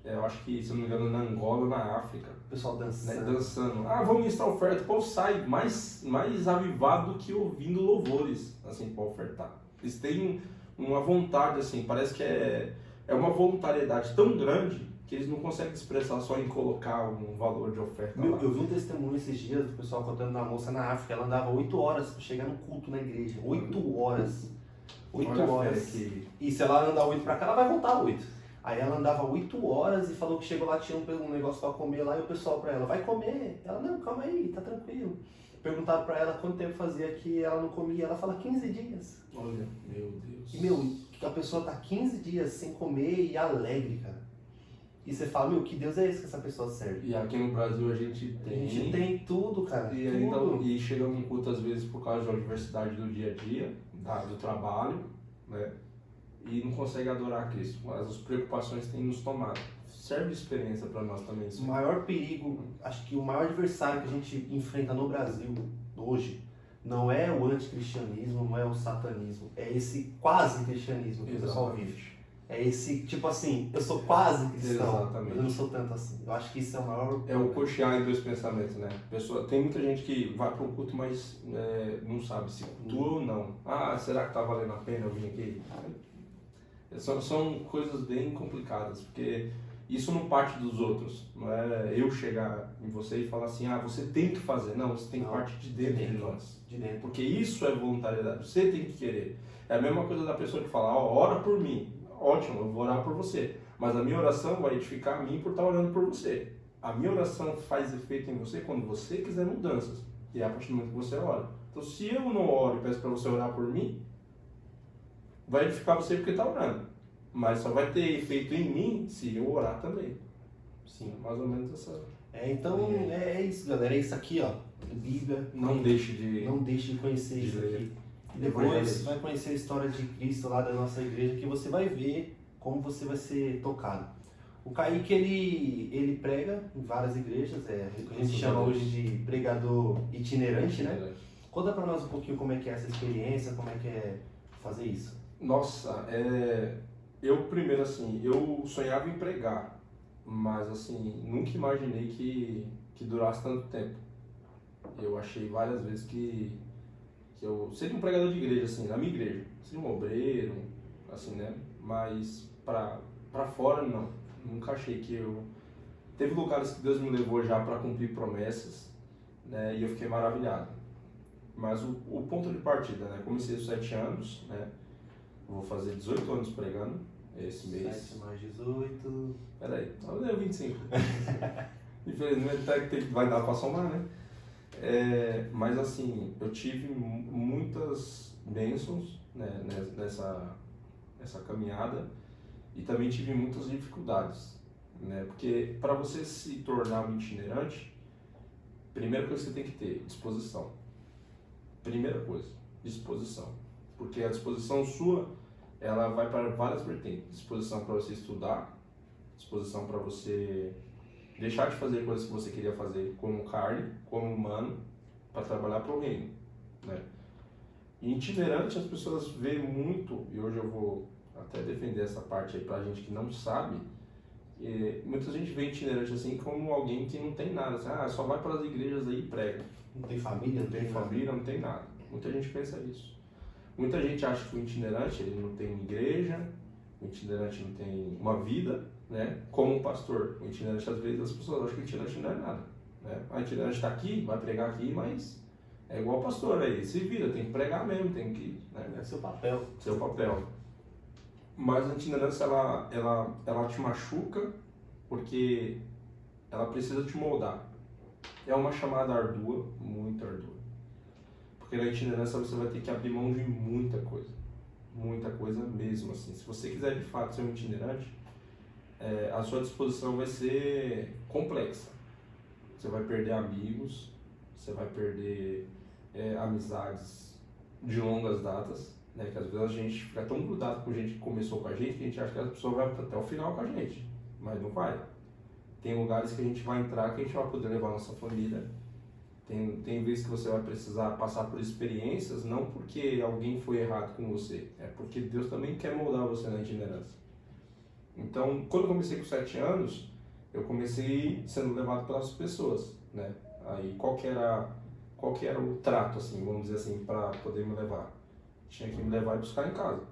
Eu acho que, se não me engano, na Angola ou na África. O pessoal dançando. Né? Dançando. Vamos ministrar oferta. O povo sai mais avivado do que ouvindo louvores, assim, para ofertar. Eles têm uma vontade, assim, parece que é uma voluntariedade tão grande que eles não conseguem expressar só em colocar um valor de oferta. Eu vi um testemunho esses dias do pessoal contando da moça na África. Ela andava 8 horas para chegar no culto na igreja. 8 horas. 8 horas. E se ela andar 8 para cá, ela vai voltar 8. Aí ela andava 8 horas e falou que chegou lá, tinha um negócio para comer lá, e o pessoal para ela, vai comer? Ela, não, calma aí, tá tranquilo. Perguntaram para ela quanto tempo fazia que ela não comia, ela fala 15 dias. Olha, meu Deus. E a pessoa tá 15 dias sem comer e alegre, cara. E você fala, que Deus é esse que essa pessoa serve? E aqui no Brasil a gente tem tudo, cara. E, tudo. Então, e chega num culto às vezes por causa da diversidade do dia a dia, do trabalho, né? E não consegue adorar a Cristo. Mas as preocupações têm nos tomado. Serve de experiência para nós também. Isso. O maior perigo, acho que o maior adversário que a gente enfrenta no Brasil hoje não é o anticristianismo, não é o satanismo, é esse quase cristianismo que o pessoal vive. É esse, tipo assim, eu sou quase cristão, mas eu não sou tanto assim. Eu acho que isso é o maior... É o cochear em dois pensamentos, né? Tem muita gente que vai para um culto, mas não sabe se cultua ou não. Será que tá valendo a pena eu vir aqui? São coisas bem complicadas, porque isso não parte dos outros. Não é eu chegar em você e falar assim, você tem que fazer. Não, você tem que partir de dentro de nós. De dentro. Porque isso é voluntariedade, você tem que querer. É a mesma coisa da pessoa que fala, ora por mim. Ótimo, eu vou orar por você. Mas a minha oração vai edificar a mim por estar orando por você. A minha oração faz efeito em você quando você quiser mudanças. E é a partir do momento que você ora. Então, se eu não oro e peço para você orar por mim, vai edificar você porque está orando. Mas só vai ter efeito em mim se eu orar também. Sim. Mais ou menos essa. Então é isso, galera. É isso aqui, ó. Bíblia. Não deixe de. Não deixe de conhecer isso aqui. E depois vai conhecer a história de Cristo lá da nossa igreja, que você vai ver como você vai ser tocado. O Kaique, ele prega em várias igrejas, a gente chama hoje de pregador itinerante, né? Conta pra nós um pouquinho como é que é essa experiência, como é que é fazer isso. Nossa, eu primeiro assim, eu sonhava em pregar, mas assim, nunca imaginei que durasse tanto tempo. Eu achei várias vezes que eu seria um pregador de igreja, assim, na minha igreja. Seria um obreiro, assim, né? Mas pra fora, não. Nunca achei que eu... Teve lugares que Deus me levou já para cumprir promessas, né? E eu fiquei maravilhado. Mas o ponto de partida, né? Comecei aos 7 anos, né? Vou fazer 18 anos pregando esse mês. 7 mais 18... Peraí, só deu 25. Infelizmente vai dar para somar, né? Mas assim, eu tive muitas bênçãos, né, nessa caminhada e também tive muitas dificuldades, né? Porque para você se tornar um itinerante, primeira coisa que você tem que ter, disposição. Primeira coisa, disposição. Porque a disposição sua, ela vai para várias vertentes. Disposição para você estudar, disposição para você deixar de fazer coisas que você queria fazer como carne, como humano, para trabalhar para o reino, né? E itinerante as pessoas veem muito, e hoje eu vou até defender essa parte aí pra gente que não sabe, muita gente vê itinerante assim como alguém que não tem nada, assim, só vai para as igrejas aí e prega. Não tem família, Não tem família, não tem nada. Muita gente pensa isso. Muita gente acha que o itinerante ele não tem uma igreja, o itinerante não tem uma vida, né? Como um pastor. O itinerante, às vezes, as pessoas acham que o itinerante não é nada, né? A itinerante está aqui, vai pregar aqui, mas é igual o pastor aí, se vira, tem que pregar mesmo, tem que... Né? É seu papel. Seu papel. Mas a itinerância, ela te machuca porque ela precisa te moldar. É uma chamada ardua, muito ardua. Porque na itinerância você vai ter que abrir mão de muita coisa mesmo, assim. Se você quiser de fato ser um itinerante, a sua disposição vai ser complexa. Você vai perder amigos, você vai perder amizades de longas datas, né? Que às vezes a gente fica tão grudado com gente que começou com a gente que a gente acha que a pessoa vai até o final com a gente, mas não vai. Tem lugares que a gente vai entrar que a gente vai poder levar a nossa família. Tem vezes que você vai precisar passar por experiências, não porque alguém foi errado com você, é porque Deus também quer moldar você na itinerância. Então, quando eu comecei com 7 anos, eu comecei sendo levado pelas pessoas, né? Aí, qual que era o trato, assim, vamos dizer assim, para poder me levar? Tinha que me levar e buscar em casa.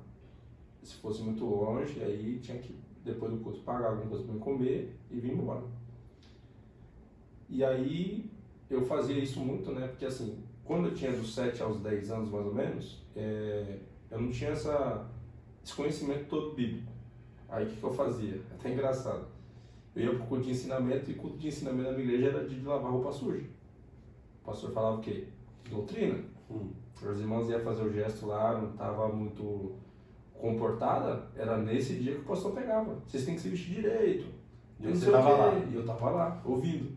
Se fosse muito longe, aí tinha que, depois do culto, pagar alguma coisa para me comer e vir embora. E aí, eu fazia isso muito, né? Porque assim, quando eu tinha dos 7 aos 10 anos, mais ou menos, eu não tinha esse conhecimento todo bíblico. Aí o que eu fazia? Até engraçado. Eu ia pro culto de ensinamento, e o culto de ensinamento da minha igreja era de lavar roupa suja. O pastor falava o quê? Doutrina. Os irmãos iam fazer o gesto lá, não estava muito comportada, era nesse dia que o pastor pegava. Vocês têm que se vestir direito. E você estava lá. E eu estava lá, ouvindo.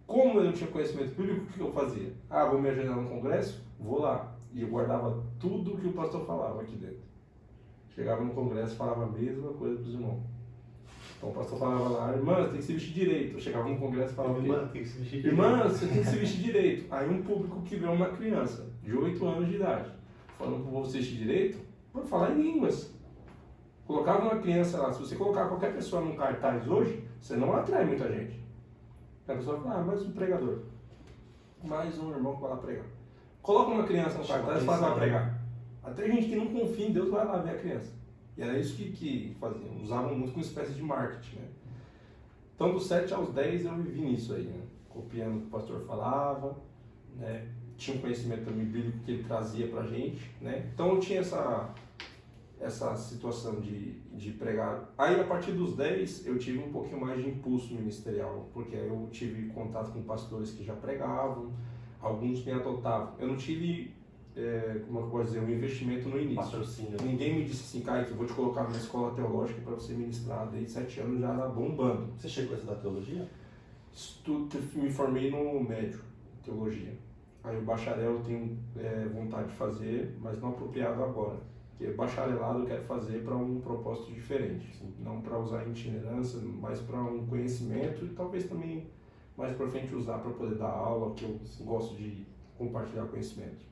Como eu não tinha conhecimento bíblico, o que eu fazia? Vou me agendar no congresso? Vou lá. E eu guardava tudo que o pastor falava aqui dentro. Chegava no congresso e falava a mesma coisa para os irmãos. Então o pastor falava lá, irmã, você tem que se vestir direito. Eu chegava no congresso e falava, irmã, tem que se vestir direito. Irmã, você tem que se vestir direito. Aí um público que vê uma criança de 8 anos de idade falando para você vestir direito, vai falar em línguas. Colocava uma criança lá, se você colocar qualquer pessoa num cartaz hoje, você não atrai muita gente. A pessoa fala, mais um pregador. Mais um irmão que vai lá pregar. Coloca uma criança no cartaz e fala, vai pregar. Até gente que não confia em Deus vai lá ver a criança. E era isso que faziam. Usavam muito como espécie de marketing, né? Então, dos 7 aos 10 eu vivi nisso aí, né? Copiando o que o pastor falava, né? Tinha um conhecimento também bíblico que ele trazia pra gente, né? Então, eu tinha essa situação de pregar. Aí, a partir dos 10, eu tive um pouquinho mais de impulso ministerial, porque aí eu tive contato com pastores que já pregavam, alguns me adotavam. Eu não tive, como eu posso dizer, um investimento no início. Patrocínio. Ninguém me disse assim, Kaique, eu vou te colocar numa escola teológica para você ministrar. Desde 7 anos já era bombando. Você chegou a estudar teologia? Me formei no médio, teologia. Aí o bacharel eu tenho vontade de fazer, mas não apropriado agora. Porque bacharelado eu quero fazer para um propósito diferente. Sim. Não para usar em itinerância, mas para um conhecimento e talvez também mais para frente usar para poder dar aula, que eu gosto de compartilhar conhecimento.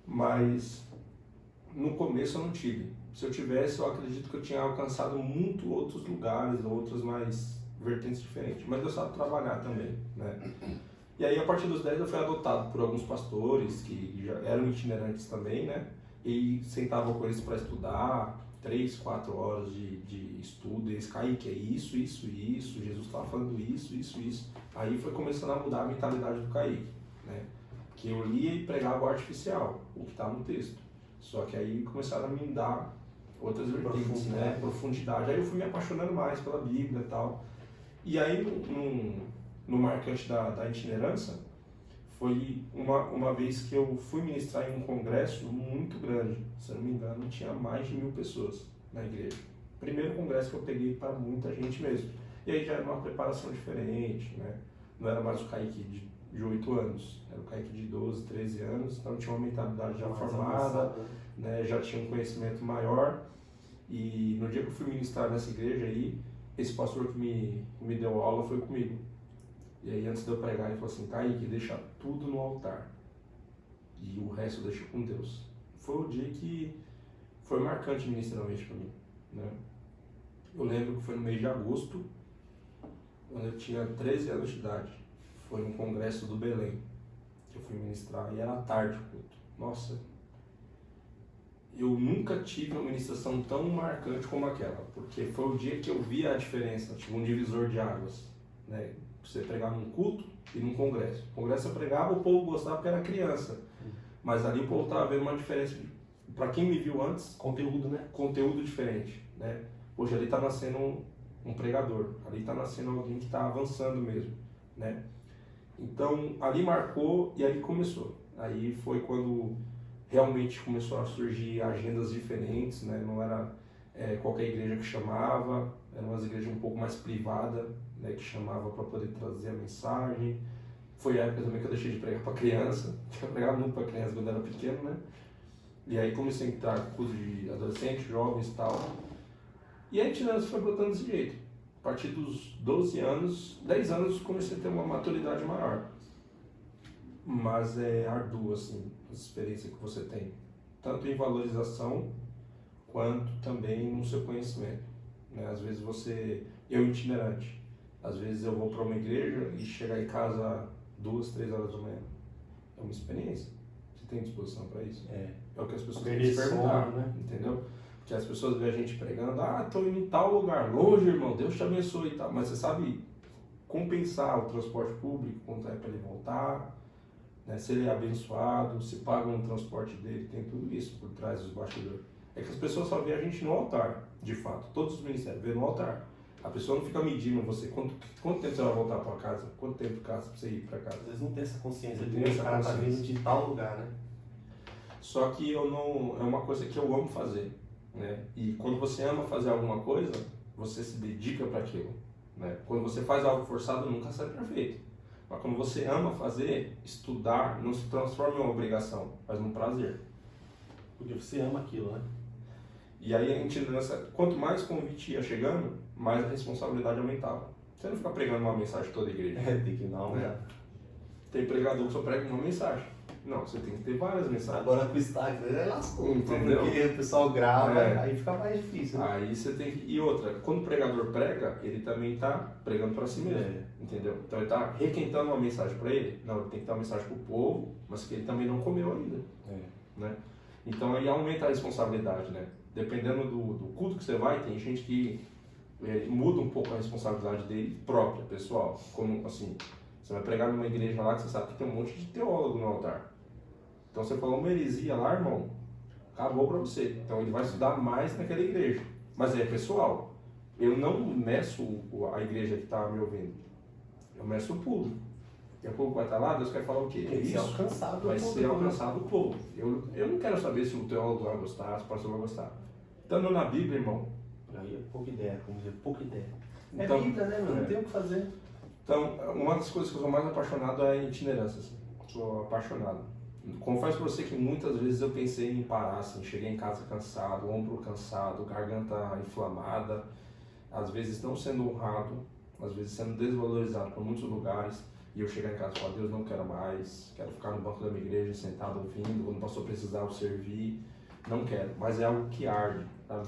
Mas no começo eu não tive. Se eu tivesse, eu acredito que eu tinha alcançado muito outros lugares, outras mais vertentes diferentes. Mas eu sabe trabalhar também, né? E aí a partir dos 10 eu fui adotado por alguns pastores que já eram itinerantes também, né? E sentava com eles para estudar, 3, 4 horas de estudo, e eles, Kaique, é isso, Jesus estava falando isso. Aí foi começando a mudar a mentalidade do Kaique, né? Que eu lia e pregava o artificial, o que está no texto. Só que aí começaram a me dar outras vertentes, né? Profundidade. Aí eu fui me apaixonando mais pela Bíblia e tal. E aí no marcante da itinerância, foi uma vez que eu fui ministrar em um congresso muito grande, se eu não me engano, tinha mais de 1000 pessoas na igreja. Primeiro congresso que eu peguei para muita gente mesmo. E aí já era uma preparação diferente, né? Não era mais o Kaique de 8 anos, era o Kaique de 12, 13 anos, então tinha uma mentalidade já formada, né? Já tinha um conhecimento maior. E no dia que eu fui ministrar nessa igreja aí, esse pastor que me deu aula foi comigo. E aí antes de eu pregar, ele falou assim, Kaique, deixa tudo no altar. E o resto deixa com Deus. Foi o dia que foi marcante ministerialmente para mim, né? Eu lembro que foi no mês de agosto, quando eu tinha 13 anos de idade. Foi um congresso do Belém, que eu fui ministrar, e era tarde o culto. Nossa, eu nunca tive uma ministração tão marcante como aquela, porque foi o dia que eu vi a diferença, tipo um divisor de águas, né? Você pregar num culto e num congresso. No congresso eu pregava, o povo gostava porque era criança. Mas ali o povo estava vendo uma diferença. Para quem me viu antes, Conteúdo, né? conteúdo diferente, né? Hoje ali está nascendo um pregador. Ali está nascendo alguém que está avançando mesmo, né? Então ali marcou e ali começou. Aí foi quando realmente começou a surgir agendas diferentes, né? Não era qualquer igreja que chamava, eram umas igrejas um pouco mais privadas, né, que chamava para poder trazer a mensagem. Foi a época também que eu deixei de pregar para criança, eu pregava muito para criança quando era pequeno, né? E aí comecei a entrar no curso de adolescentes, jovens e tal. E a itinerância foi brotando desse jeito. A partir dos 12 anos, 10 anos, comecei a ter uma maturidade maior. Mas é árduo, assim, a experiência que você tem, tanto em valorização, quanto também no seu conhecimento, né? Às vezes eu itinerante, às vezes eu vou para uma igreja e chegar em casa 2, 3 horas da manhã. É uma experiência. Você tem disposição para isso? É o que as pessoas têm que se perguntar, né? Entendeu? Porque as pessoas veem a gente pregando, estou indo em tal lugar, longe, irmão, Deus te abençoe e tal. Mas você sabe compensar o transporte público, quanto é para ele voltar, né? Se ele é abençoado, se paga um transporte dele, tem tudo isso por trás dos bastidores. É que as pessoas só veem a gente no altar, de fato. Todos os ministérios vêem no altar. A pessoa não fica medindo você. Quanto tempo você vai voltar para casa? Quanto tempo casa para você ir para casa? Às vezes não tem essa consciência de que o cara tá vindo de tal lugar, né? Só que eu não... É uma coisa que eu amo fazer, né? E quando você ama fazer alguma coisa, você se dedica para aquilo, né? Quando você faz algo forçado, nunca sai perfeito. Mas quando você ama fazer, estudar não se transforma em uma obrigação, mas num prazer. Porque você ama aquilo, né? E aí a gente, quanto mais convite ia chegando, mais a responsabilidade aumentava. Você não fica pregando uma mensagem toda a igreja. Tem que não, né? Tem pregador que só prega uma mensagem. Não, você tem que ter várias mensagens. Agora com o Instagram lascou, entendeu? Porque o pessoal grava, aí fica mais difícil, né? Aí você tem que... E outra, quando o pregador prega, ele também está pregando para si mesmo, entendeu? Então ele está requentando uma mensagem para ele. Não, ele tem que dar uma mensagem para o povo, mas que ele também não comeu ainda, né? Então aí aumenta a responsabilidade, né? Dependendo do culto que você vai, tem gente que muda um pouco a responsabilidade dele própria, pessoal. Como assim, você vai pregar numa igreja lá que você sabe que tem um monte de teólogo no altar. Então você falou uma heresia lá, irmão, acabou para você. Então ele vai estudar mais naquela igreja. Mas é pessoal. Eu não meço a igreja que está me ouvindo. Eu meço o público. E o povo vai estar lá, Deus quer falar o quê? Tem que ser alcançado. Vai ser alcançado o povo. Eu não quero saber se o teólogo vai gostar, se o pastor vai gostar. Estando na Bíblia, irmão. Aí é pouca ideia, como dizer, pouca ideia. Então, Bíblia, né, mano? Não tem o que fazer. Então, uma das coisas que eu sou mais apaixonado é a itinerância. Assim. Sou apaixonado. Confesso pra você que muitas vezes eu pensei em parar, assim, cheguei em casa cansado, ombro cansado, garganta inflamada, às vezes não sendo honrado, às vezes sendo desvalorizado por muitos lugares, e eu chegar em casa e falar, Deus, não quero mais, quero ficar no banco da minha igreja sentado ouvindo, quando o pastor precisar eu servir, não quero, mas é algo que arde, sabe?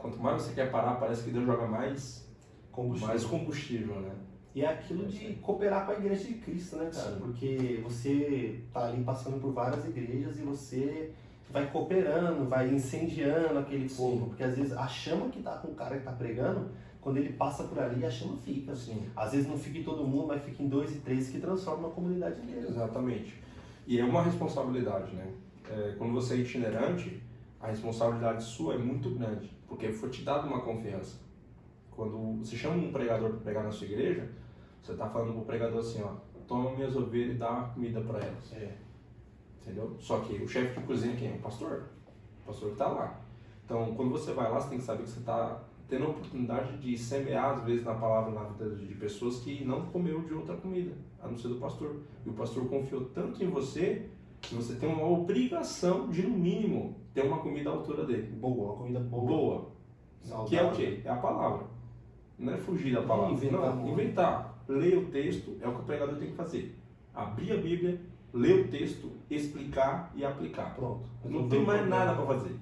Quanto mais você quer parar, parece que Deus joga mais combustível, né? E é aquilo de cooperar com a igreja de Cristo, né, cara? Sim. Porque você tá ali passando por várias igrejas e você vai cooperando, vai incendiando aquele fogo. Porque às vezes a chama que tá com o cara que tá pregando, quando ele passa por ali, a chama fica. Sim. Às vezes não fica em todo mundo, mas fica em 2 e 3 que transforma a comunidade inteira. Exatamente. E é uma responsabilidade, né? Quando você é itinerante, a responsabilidade sua é muito grande, porque foi te dado uma confiança. Quando você chama um pregador para pregar na sua igreja, você está falando para o pregador assim, ó, toma minhas ovelhas e dá comida para elas. Entendeu? Só que o chefe de cozinha quem é? O pastor. O pastor que está lá. Então, quando você vai lá, você tem que saber que você está tendo a oportunidade de semear, às vezes, na palavra na vida de pessoas que não comeu de outra comida, a não ser do pastor. E o pastor confiou tanto em você que você tem uma obrigação de, no mínimo, ter uma comida à altura dele. Boa, uma comida boa. Boa. Saudável. Que é o quê? É a palavra. Não é fugir da palavra. Inventar. Ler o texto é o que o pregador tem que fazer. Abrir a Bíblia, ler o texto, explicar e aplicar. Pronto. Não tem mais nada para fazer.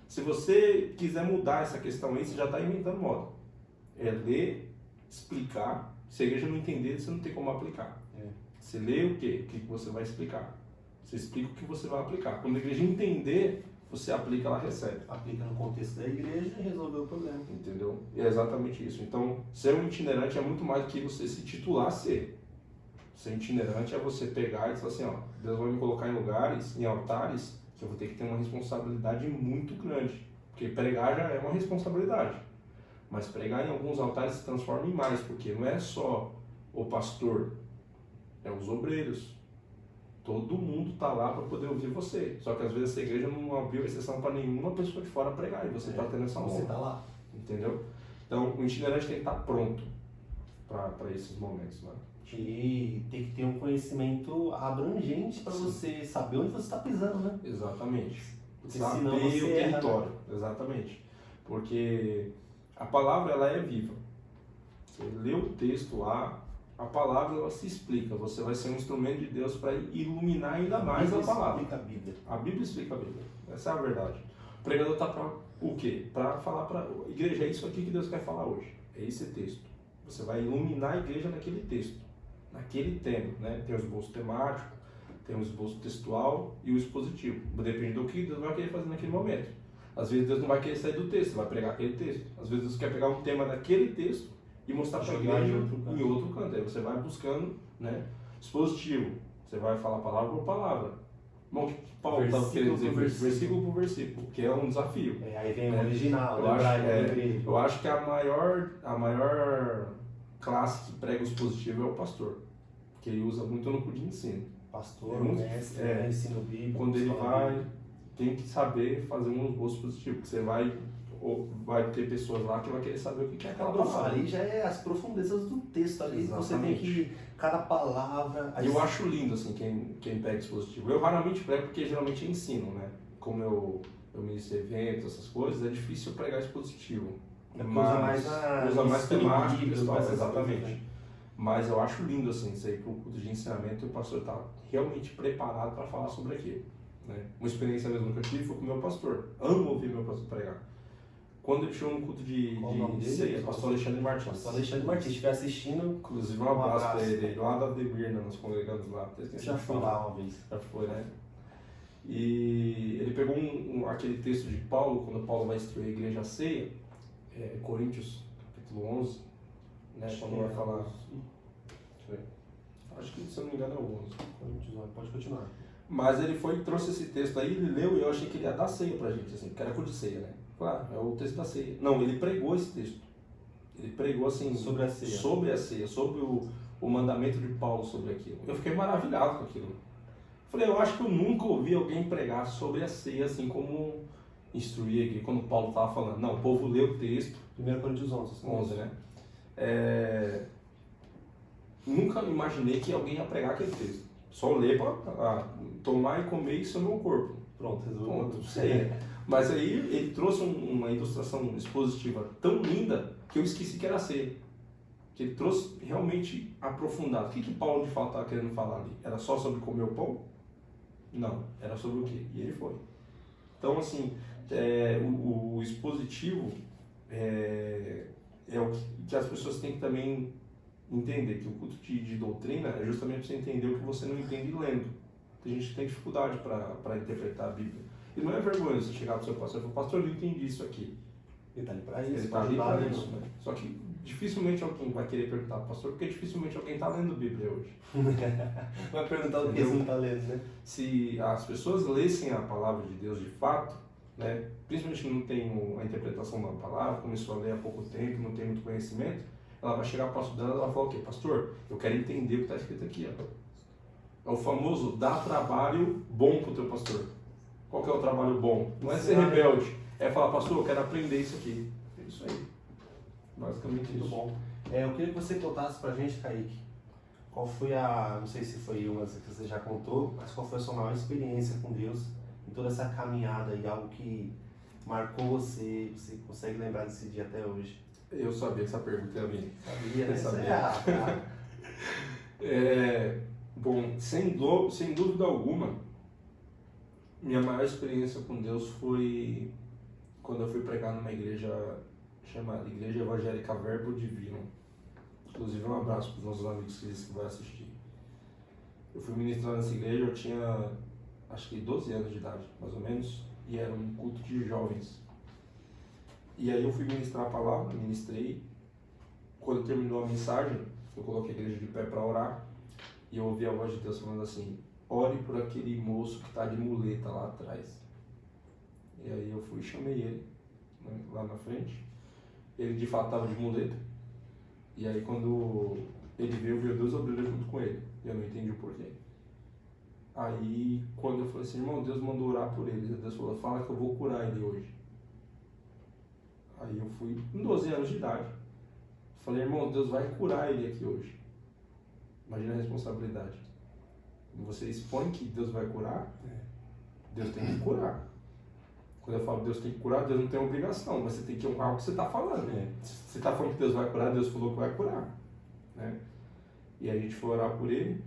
Se você quiser mudar essa questão aí, você já está inventando moda. É ler, explicar. Se a igreja não entender, você não tem como aplicar. Você lê o quê? O que você vai explicar? Você explica o que você vai aplicar. Quando a igreja entender, você aplica, ela recebe. Aplica no contexto da igreja e resolveu o problema. Entendeu? E é exatamente isso. Então, ser um itinerante é muito mais do que você se titular a ser. Ser itinerante é você pegar e dizer assim, ó, Deus vai me colocar em lugares, em altares, que eu vou ter que ter uma responsabilidade muito grande. Porque pregar já é uma responsabilidade. Mas pregar em alguns altares se transforma em mais, porque não é só o pastor, é os obreiros. Todo mundo está lá para poder ouvir você. Só que às vezes essa igreja não abriu exceção para nenhuma pessoa de fora pregar. E você está tendo essa honra. Você está lá. Entendeu? Então o itinerante tem que estar pronto para esses momentos. Né? E tem que ter um conhecimento abrangente para você saber onde você está pisando, né? Exatamente. Porque saber senão você o território. erra, né? Exatamente. Porque a palavra ela é viva. Você lê o texto lá, a palavra ela se explica. Você vai ser um instrumento de Deus para iluminar ainda mais a palavra. A Bíblia. A Bíblia explica a Bíblia. Essa é a verdade. O pregador está para o quê? Para falar para a igreja, é isso aqui que Deus quer falar hoje. É esse texto. Você vai iluminar a igreja naquele texto, naquele tema. Né? Tem o esboço temático, tem o esboço textual e o expositivo. Depende do que Deus vai querer fazer naquele momento. Às vezes Deus não vai querer sair do texto, vai pregar aquele texto. Às vezes Deus quer pegar um tema daquele texo e mostrar para a igreja em outro canto. Aí você vai buscando, né, expositivo. Você vai falar palavra por palavra. Bom, o que Paulo está querendo dizer? Versículo por versículo, que é um desafio. Aí vem o original, eu acho que a maior classe que prega o expositivo é o pastor. Porque ele usa muito no curso de ensino. Pastor, mestre, ensino bíblico. Quando ele vai, tem que saber fazer um esboço positivo. Porque você vai ter pessoas lá que vai querer saber o que é aquela palavra. Ali já é as profundezas do texto ali. Exatamente. Você tem que cada palavra. Eu acho lindo assim quem pega expositivo. Eu raramente prego porque geralmente é ensino, né? Como eu ministro eventos, essas coisas, é difícil pregar expositivo. Mas usa mais temático, exatamente. Né? Mas eu acho lindo assim, isso aí para o culto de ensinamento, o pastor está realmente preparado para falar sobre aquilo. Né? Uma experiência mesmo que eu tive foi com o meu pastor. Amo ouvir meu pastor pregar. Quando ele chegou no culto de ceia, pastor Alexandre Martins. Pastor Alexandre Martins, se estiver assistindo, inclusive um abraço para ele, lá da Debirna, nós congregamos lá. Já foi lá uma vez. Já foi, né? E ele pegou aquele texto de Paulo, quando Paulo vai instruir a igreja à ceia, Coríntios, capítulo 11, né? Quando vai falar... Acho que, se eu não me engano, é o 11. Pode continuar. Mas ele foi e trouxe esse texto aí, ele leu e eu achei que ele ia dar ceia pra gente, assim, porque era culto de ceia, né? Claro, é o texto da ceia. Não, ele pregou esse texto. Ele pregou assim... Sobre a ceia. Sobre a ceia, sobre o mandamento de Paulo sobre aquilo. Eu fiquei maravilhado com aquilo. Falei, eu acho que eu nunca ouvi alguém pregar sobre a ceia assim como instruir aqui, quando Paulo estava falando. Não, o povo lê o texto. 1 Coríntios 11, né? Nunca imaginei que alguém ia pregar aquele texto. Só ler para tomar e comer isso é o meu corpo. Pronto, resolveu. Sei. Mas aí ele trouxe uma ilustração expositiva tão linda que eu esqueci que era ceia. Que ele trouxe realmente aprofundado. O que Paulo de fato estava querendo falar ali? Era só sobre comer o pão? Não, era sobre o quê? E ele foi. Então, assim, o expositivo é o que as pessoas têm que também entender, que o culto de doutrina é justamente para você entender o que você não entende lendo. A gente tem dificuldade para interpretar a Bíblia. E não é vergonha você chegar para o seu pastor e falar, pastor, eu não entendi isso aqui. Ele está ali para isso. Ele está ali para isso, né? Só que dificilmente alguém vai querer perguntar para o pastor, porque dificilmente alguém está lendo Bíblia hoje. Vai perguntar o que você não está lendo, né? Se as pessoas lessem a palavra de Deus de fato, né, principalmente que não tem a interpretação da palavra, começou a ler há pouco tempo, não tem muito conhecimento, ela vai chegar para o pastor dela e vai falar o quê? Pastor, eu quero entender o que está escrito aqui. Ó. É o famoso dá trabalho bom para o teu pastor. Qual que é o trabalho bom? Não é ser rebelde, é falar, pastor, eu quero aprender isso aqui. É isso aí. Basicamente muito isso. Bom. Eu queria que você contasse pra gente, Kaique, qual foi não sei se foi uma que você já contou, mas qual foi a sua maior experiência com Deus em toda essa caminhada e algo que marcou você consegue lembrar desse dia até hoje? Eu sabia que essa pergunta ia vir. Sabia, né? Sabia. Bom, sem dúvida alguma, minha maior experiência com Deus foi quando eu fui pregar numa igreja chamada Igreja Evangélica Verbo Divino. Inclusive, um abraço para os nossos amigos que vão assistir. Eu fui ministrar nessa igreja, eu tinha acho que 12 anos de idade, mais ou menos, e era um culto de jovens. E aí eu fui ministrar a palavra, ministrei. Quando terminou a mensagem, eu coloquei a igreja de pé para orar, e eu ouvi a voz de Deus falando assim, ore por aquele moço que está de muleta lá atrás. E aí eu fui e chamei ele, né, lá na frente. Ele de fato estava de muleta. E aí quando ele veio 2 obreiros junto com ele. E eu não entendi o porquê. Aí quando eu falei assim, irmão, Deus mandou orar por ele. Deus falou, fala que eu vou curar ele hoje. Aí eu fui com 12 anos de idade. Falei, irmão, Deus vai curar ele aqui hoje. Imagina a responsabilidade. Você expõe que Deus vai curar, Deus tem que curar. Quando eu falo Deus tem que curar, Deus não tem obrigação, mas você tem que honrar o que você está falando. Você está falando que Deus vai curar, Deus falou que vai curar. Né? E a gente foi orar por ele.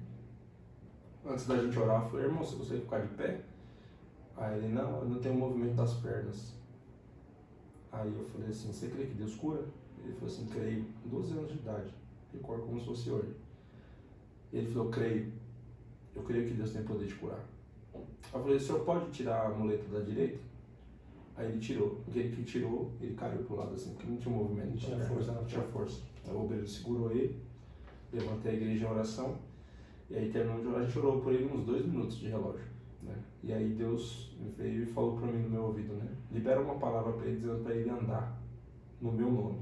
Antes da gente orar, eu falei, irmão, você consegue ficar de pé? Aí ele, não, eu não tenho movimento das pernas. Aí eu falei assim, você crê que Deus cura? Ele falou assim, creio. 12 anos de idade. Recordo como se fosse hoje. Ele falou, creio. Eu creio que Deus tem poder de curar. Eu falei, o senhor pode tirar a muleta da direita? Aí ele tirou. Porque ele que tirou, ele caiu pro lado assim, porque não tinha movimento. Não tinha força. Não tinha força. Aí o obreiro segurou ele, levantei a igreja em oração, e aí terminando de orar, a gente orou por ele uns 2 minutos de relógio. Né? E aí Deus veio e falou para mim no meu ouvido, né? Libera uma palavra para ele, dizendo para ele andar no meu nome.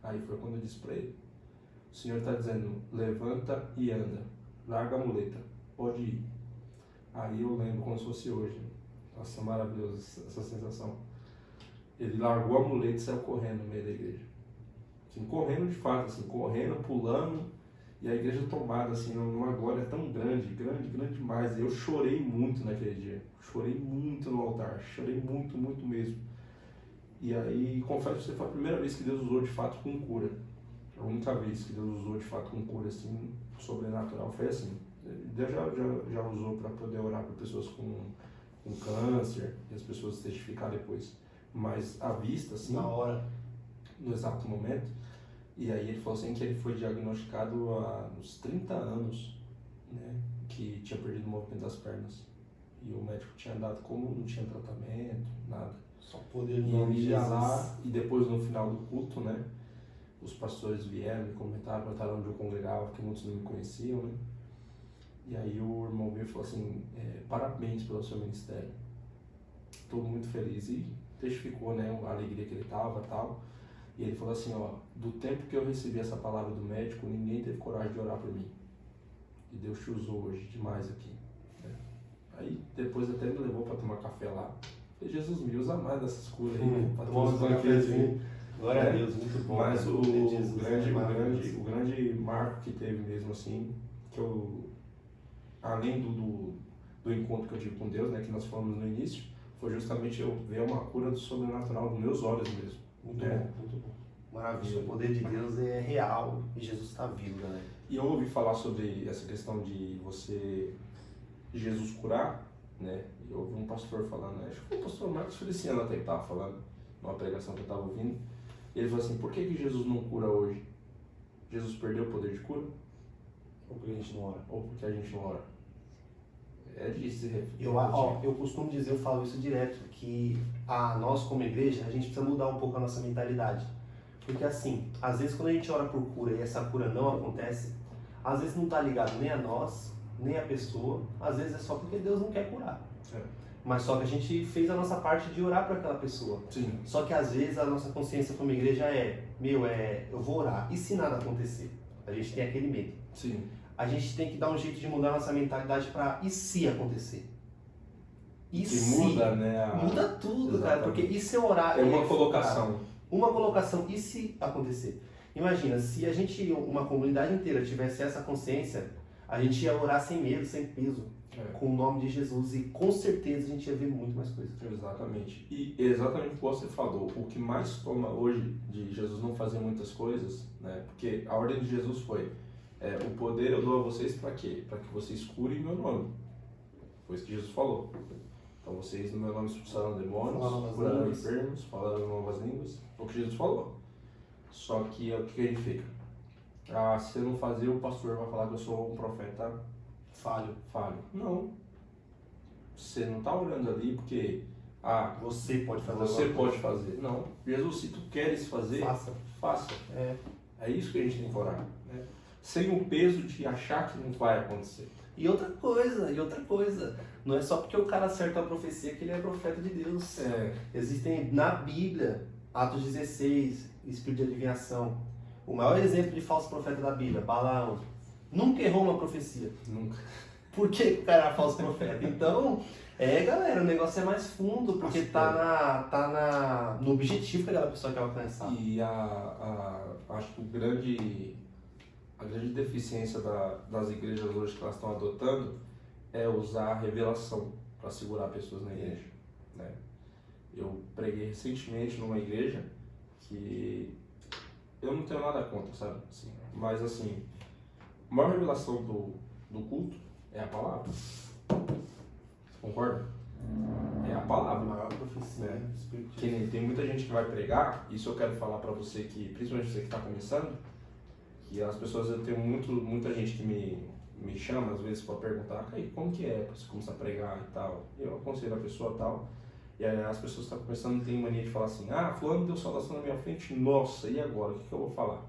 Aí foi quando eu disse para ele, o Senhor está dizendo, levanta e anda, larga a muleta, pode ir. Aí eu lembro como se fosse hoje. Nossa, maravilhosa essa sensação. Ele largou a muleta e saiu correndo no meio da igreja. Assim, correndo de fato, assim, correndo, pulando, e a igreja tomada assim, numa glória tão grande demais. E eu chorei muito naquele dia. Chorei muito no altar, chorei muito mesmo. E aí, confesso que foi a primeira vez que Deus usou de fato com cura. A única vez que Deus usou de fato com cura, assim, sobrenatural, foi assim. Deus já usou para poder orar para pessoas com câncer, e as pessoas testificar depois. Mas à vista, assim, na hora, no exato momento. E aí ele falou assim que ele foi diagnosticado há uns 30 anos, né, que tinha perdido o movimento das pernas. E o médico tinha dado como não tinha tratamento, nada. Só poder e ele ia lá, e depois no final do culto, né, os pastores vieram e comentaram onde eu congregava, porque muitos não me conheciam, né. E aí o irmão veio e falou assim, parabéns pelo seu ministério. Estou muito feliz. E testificou, né, a alegria que ele estava e tal. E ele falou assim, ó, do tempo que eu recebi essa palavra do médico, ninguém teve coragem de orar por mim. E Deus te usou hoje demais aqui. Né? Aí depois até me levou para tomar café lá. E Jesus me usa mais dessas curas aí, para tomar um cafezinho. Glória a Deus, muito bom. Mas né? o grande marco que teve mesmo assim, que eu, além do encontro que eu tive com Deus, né, que nós falamos no início, foi justamente eu ver uma cura do sobrenatural dos meus olhos mesmo. Muito bom, muito bom. Maravilha, o poder de Deus é real e Jesus está vivo, galera. E eu ouvi falar sobre essa questão de Jesus curar, né? E eu ouvi um pastor falando, acho que foi o pastor Marcos Feliciano até que estava falando, numa pregação que eu estava ouvindo. E ele falou assim, por que Jesus não cura hoje? Jesus perdeu o poder de cura? Ou porque a gente não ora? Ou porque a gente não ora? É disso. Eu costumo dizer, eu falo isso direto, que nós como igreja, a gente precisa mudar um pouco a nossa mentalidade. Porque assim, às vezes quando a gente ora por cura e essa cura não acontece, às vezes não está ligado nem a nós, nem a pessoa, às vezes é só porque Deus não quer curar. É. Mas só que a gente fez a nossa parte de orar para aquela pessoa. Sim. Só que às vezes a nossa consciência como igreja eu vou orar, e se nada acontecer? A gente tem aquele medo. Sim. A gente tem que dar um jeito de mudar a nossa mentalidade para e se acontecer? E se? Muda, né? Muda tudo, Exatamente. cara, porque e se eu orar... É uma colocação. Uma colocação, e se acontecer? Imagina, se a gente, uma comunidade inteira tivesse essa consciência, a gente ia orar sem medo, sem peso, com o nome de Jesus, e com certeza a gente ia ver muito mais coisas. Exatamente. E exatamente o que você falou, o que mais toma hoje de Jesus não fazer muitas coisas, né? Porque a ordem de Jesus foi, o poder eu dou a vocês para quê? Para que vocês curem meu nome. Foi isso que Jesus falou. Então vocês no meu nome expulsaram demônios, curaram enfermos, falaram novas línguas. Foi o que Jesus falou. Só que o que a gente fica? Se eu não fazer, o pastor vai falar que eu sou um profeta falho. Não. Você não está orando ali porque você pode fazer. Você pode fazer. Não. Jesus, se tu queres fazer, faça. É isso que a gente tem que orar. Né? Sem o peso de achar que não vai acontecer. E outra coisa, não é só porque o cara acerta a profecia que ele é profeta de Deus. Existem na Bíblia, Atos 16, espírito de adivinhação. O maior exemplo de falso profeta da Bíblia, Balaão, nunca errou uma profecia. Nunca. Por que o cara é falso profeta? Então, galera, o negócio é mais fundo, porque tá no objetivo que aquela pessoa quer alcançar. E acho que a grande deficiência das igrejas hoje que elas estão adotando é usar a revelação para segurar pessoas na igreja. Né? Eu preguei recentemente numa igreja que eu não tenho nada contra, sabe? Assim, mas assim, a maior revelação do culto é a palavra. Você concorda? É a palavra. A maior profecia. Tem muita gente que vai pregar, isso eu quero falar para você que, principalmente você que está começando, que as pessoas, eu tenho muita gente que me chama às vezes para perguntar, como que é para você começar a pregar e tal. Eu aconselho a pessoa e tal. E aí as pessoas que estão começando têm mania de falar assim, fulano deu saudação na minha frente, nossa, e agora? O que eu vou falar?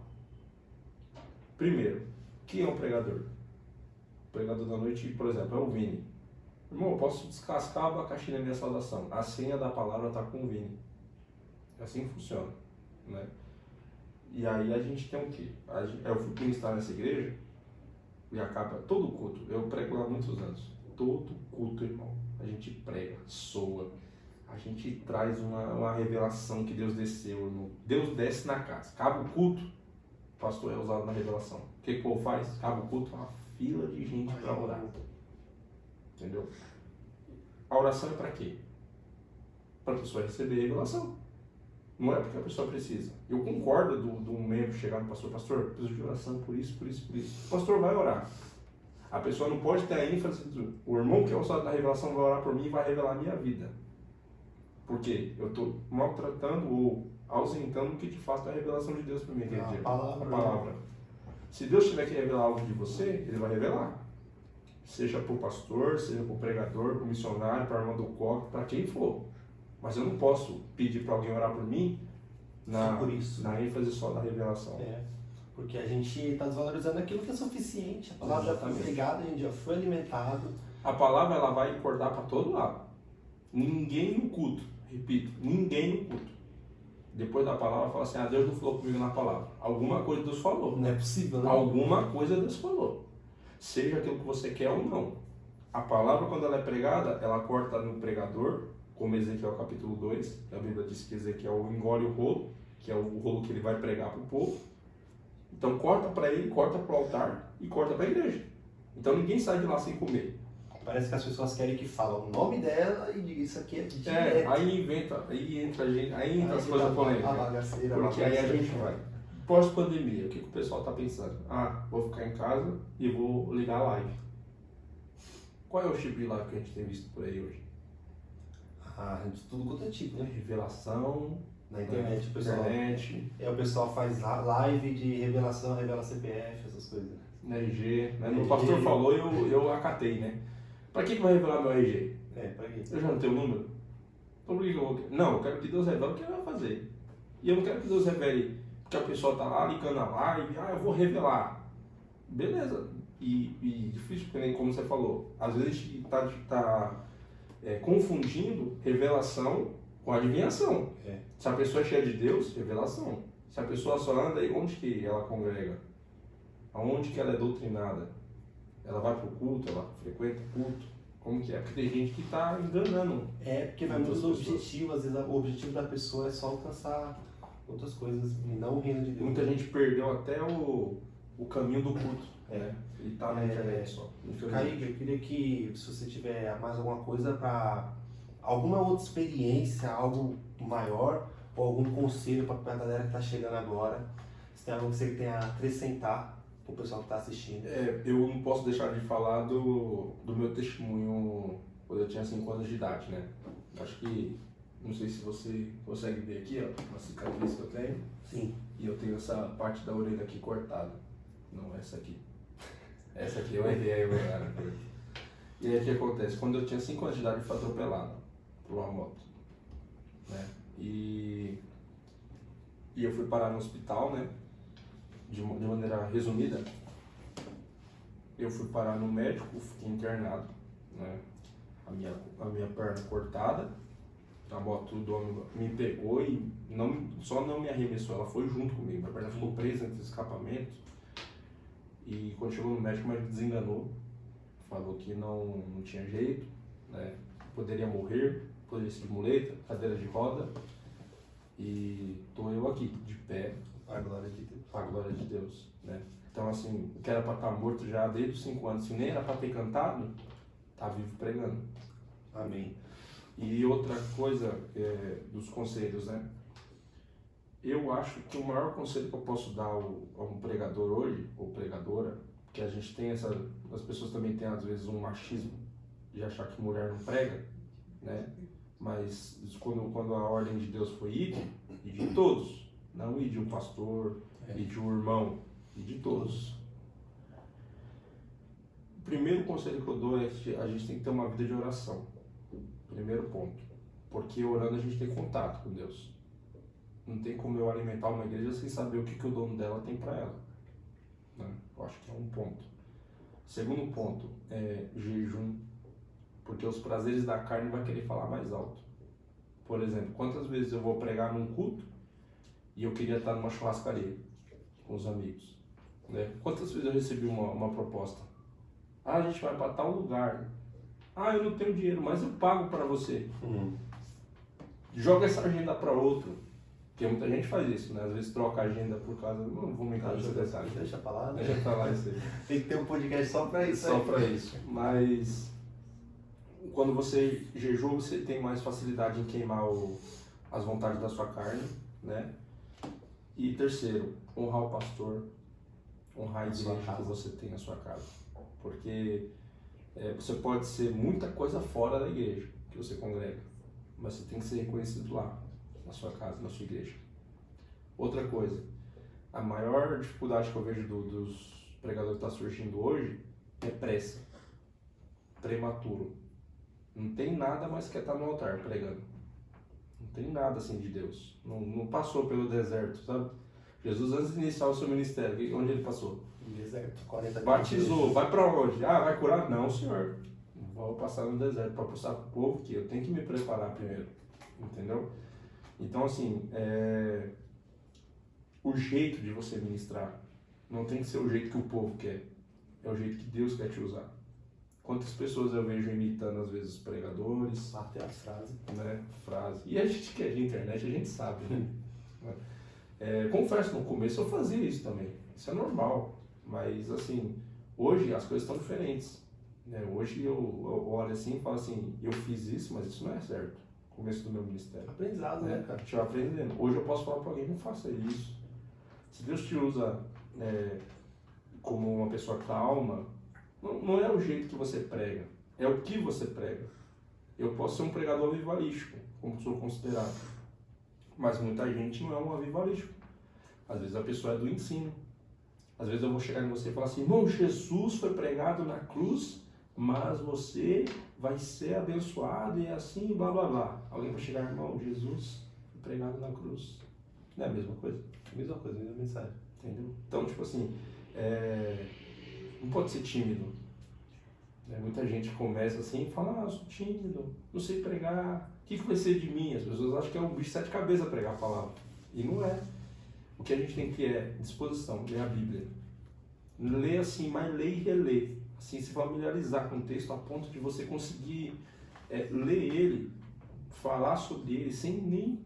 Primeiro, quem é o pregador? O pregador da noite, por exemplo, é o Vini. Irmão, eu posso descascar o abacaxi na minha saudação. A senha da palavra está com o Vini. É assim que funciona, né? E aí a gente tem o quê? Eu fui ministrar nessa igreja e acaba todo culto. Eu prego lá há muitos anos. Todo culto, irmão. A gente prega, soa. A gente traz uma revelação que Deus desceu, irmão. Deus desce na casa. Acaba o culto, o pastor é usado na revelação. O que o povo faz? Acaba o culto, uma fila de gente para orar. Entendeu? A oração é para quê? Para a pessoa receber a revelação. Não é porque a pessoa precisa. Eu concordo do membro chegar no pastor, preciso de oração por isso. O pastor vai orar. A pessoa não pode ter a ênfase o irmão que é o usado da revelação vai orar por mim e vai revelar a minha vida. Por quê? Eu estou maltratando ou ausentando o que te faz da revelação de Deus para mim aquele dia. A palavra. Se Deus tiver que revelar algo de você, Ele vai revelar. Seja para o pastor, seja para o pregador, para o missionário, para a irmã do coque, para quem for. Mas eu não posso pedir para alguém orar por mim na ênfase só da revelação. Porque a gente está desvalorizando aquilo que é suficiente. A palavra já foi pregada, a gente já foi alimentado. A palavra ela vai acordar para todo lado. Ninguém no culto, repito, ninguém no culto depois da palavra, fala assim, Deus não falou comigo na palavra. Alguma coisa Deus falou. Não é possível, né? Alguma coisa Deus falou. Seja aquilo que você quer ou não. A palavra, quando ela é pregada, ela corta no pregador, como Ezequiel capítulo 2, a Bíblia diz que Ezequiel engole o rolo, que é o rolo que ele vai pregar para o povo. Então corta para ele, corta para o altar e corta para a igreja. Então ninguém sai de lá sem comer. Parece que as pessoas querem que fala o nome dela e diga isso aqui é direto. Aí inventa, aí entra a gente, aí entra as coisas polêmicas. Porque aí a gente vai. Pós-pandemia, o que o pessoal está pensando? Vou ficar em casa e vou ligar a live. Qual é o tipo de live que a gente tem visto por aí hoje? De tudo quanto é tipo, né? Revelação na internet, o pessoal. O pessoal faz live de revelação, revela CPF, essas coisas. No RG, né? O pastor falou e eu acatei, né? Pra que vai revelar meu RG? Pra quê? Eu já não tenho o número? Então por que eu vou... Não, eu quero que Deus revele o que ele vai fazer. E eu não quero que Deus revele porque a pessoa tá lá ligando a live, eu vou revelar. Beleza. E difícil, porque nem como você falou, às vezes a gente tá confundindo revelação com adivinhação. Se a pessoa é cheia de Deus, revelação. Se a pessoa só anda, onde que ela congrega? Aonde que ela é doutrinada? Ela vai pro culto, ela frequenta o culto? Como que é? Porque tem gente que está enganando. Porque vai muito do objetivo, às vezes o objetivo da pessoa é só alcançar outras coisas e não o reino de Deus. Muita gente perdeu até o caminho do culto. E tá na internet só. Kaique, eu queria que, se você tiver mais alguma coisa para alguma outra experiência, algo maior, ou algum conselho para a galera que está chegando agora, se tem algo que você tem a acrescentar para o pessoal que está assistindo. Eu não posso deixar de falar do meu testemunho quando eu tinha 5 anos de idade, né? Acho que, não sei se você consegue ver aqui, ó, uma cicatriz que eu tenho. Sim. E eu tenho essa parte da orelha aqui cortada. Não, essa aqui. Essa aqui eu errei aí, cara. E aí o que acontece? Quando eu tinha 5 anos de idade, eu fui atropelado por uma moto, né? E eu fui parar no hospital, né? De maneira resumida, eu fui parar no médico, fiquei internado, né? A minha perna cortada, a moto do homem me pegou e só não me arremessou, ela foi junto comigo, minha perna ficou presa entre os escapamentos. E quando chegou no médico, o médico desenganou, falou que não tinha jeito, né? Poderia morrer, poderia ser de muleta, cadeira de roda. E tô eu aqui, de pé, para a glória de Deus. Para a glória de Deus, né? Então assim, o que era para estar morto já desde os 5 anos, se nem era para ter cantado, tá vivo pregando. Amém. E outra coisa dos conselhos, né? Eu acho que o maior conselho que eu posso dar a um pregador hoje, ou pregadora, que a gente tem as pessoas também têm às vezes um machismo de achar que mulher não prega, né? Mas quando a ordem de Deus foi ide de todos, não ide um pastor, ide um irmão, ide de todos. O primeiro conselho que eu dou é que a gente tem que ter uma vida de oração. Primeiro ponto. Porque orando a gente tem contato com Deus. Não tem como eu alimentar uma igreja sem saber o que o dono dela tem para ela, né? Eu acho que é um ponto. Segundo ponto é jejum, porque os prazeres da carne vai querer falar mais alto. Por exemplo, quantas vezes eu vou pregar num culto e eu queria estar numa churrascaria com os amigos, né? Quantas vezes eu recebi uma proposta? A gente vai para tal lugar. Eu não tenho dinheiro, mas eu pago para você. Joga essa agenda para outro. Porque muita gente faz isso, né? Às vezes troca a agenda por causa... Não vou entrar nesse detalhe. Deixa pra lá, né? Deixa pra lá isso aí. Tem que ter um podcast só pra isso. Só pra isso. Mas quando você jejua, você tem mais facilidade em queimar as vontades da sua carne, né? E terceiro, honrar o pastor, honrar a igreja que você tem na sua casa. Porque você pode ser muita coisa fora da igreja que você congrega, mas você tem que ser reconhecido lá, na sua casa, na sua igreja. Outra coisa, a maior dificuldade que eu vejo dos pregadores que está surgindo hoje é pressa, prematuro. Não tem nada mais que estar no altar pregando. Não tem nada assim de Deus. Não passou pelo deserto, sabe? Jesus, antes de iniciar o seu ministério, onde ele passou? No deserto, 40 Batizou, vai para onde? Vai curar? Não, senhor. Vou passar no deserto para passar para o povo que eu tenho que me preparar primeiro. Entendeu? Então, assim, o jeito de você ministrar não tem que ser o jeito que o povo quer, é o jeito que Deus quer te usar. Quantas pessoas eu vejo imitando, às vezes, pregadores, Até as frases. né, frase. E a gente que é de internet, a gente sabe, né? Confesso, no começo eu fazia isso também. Isso é normal. Mas, assim, hoje as coisas estão diferentes. Né? Hoje eu olho assim e falo assim, eu fiz isso, mas isso não é certo. Começo do meu ministério. Aprendizado, né, cara? Te aprendendo. Hoje eu posso falar para alguém, não faça isso. Se Deus te usa como uma pessoa calma, não é o jeito que você prega, é o que você prega. Eu posso ser um pregador avivalístico, como sou considerado, mas muita gente não é um avivalístico. Às vezes a pessoa é do ensino. Às vezes eu vou chegar em você e falar assim, irmão, Jesus foi pregado na cruz, mas você vai ser abençoado e assim, blá blá blá. Alguém vai chegar, irmão, Jesus foi pregado na cruz. Não é a mesma coisa? Mesma coisa, mesma mensagem. Entendeu? Então, tipo assim, não pode ser tímido. Muita gente começa assim e fala, eu sou tímido, não sei pregar, o que vai ser de mim? As pessoas acham que é um bicho de sete cabeças pregar a palavra. E não é. O que a gente tem que ter é disposição, ler a Bíblia. Ler assim, mas ler e reler. Assim, se familiarizar com o texto a ponto de você conseguir ler ele, falar sobre ele, sem nem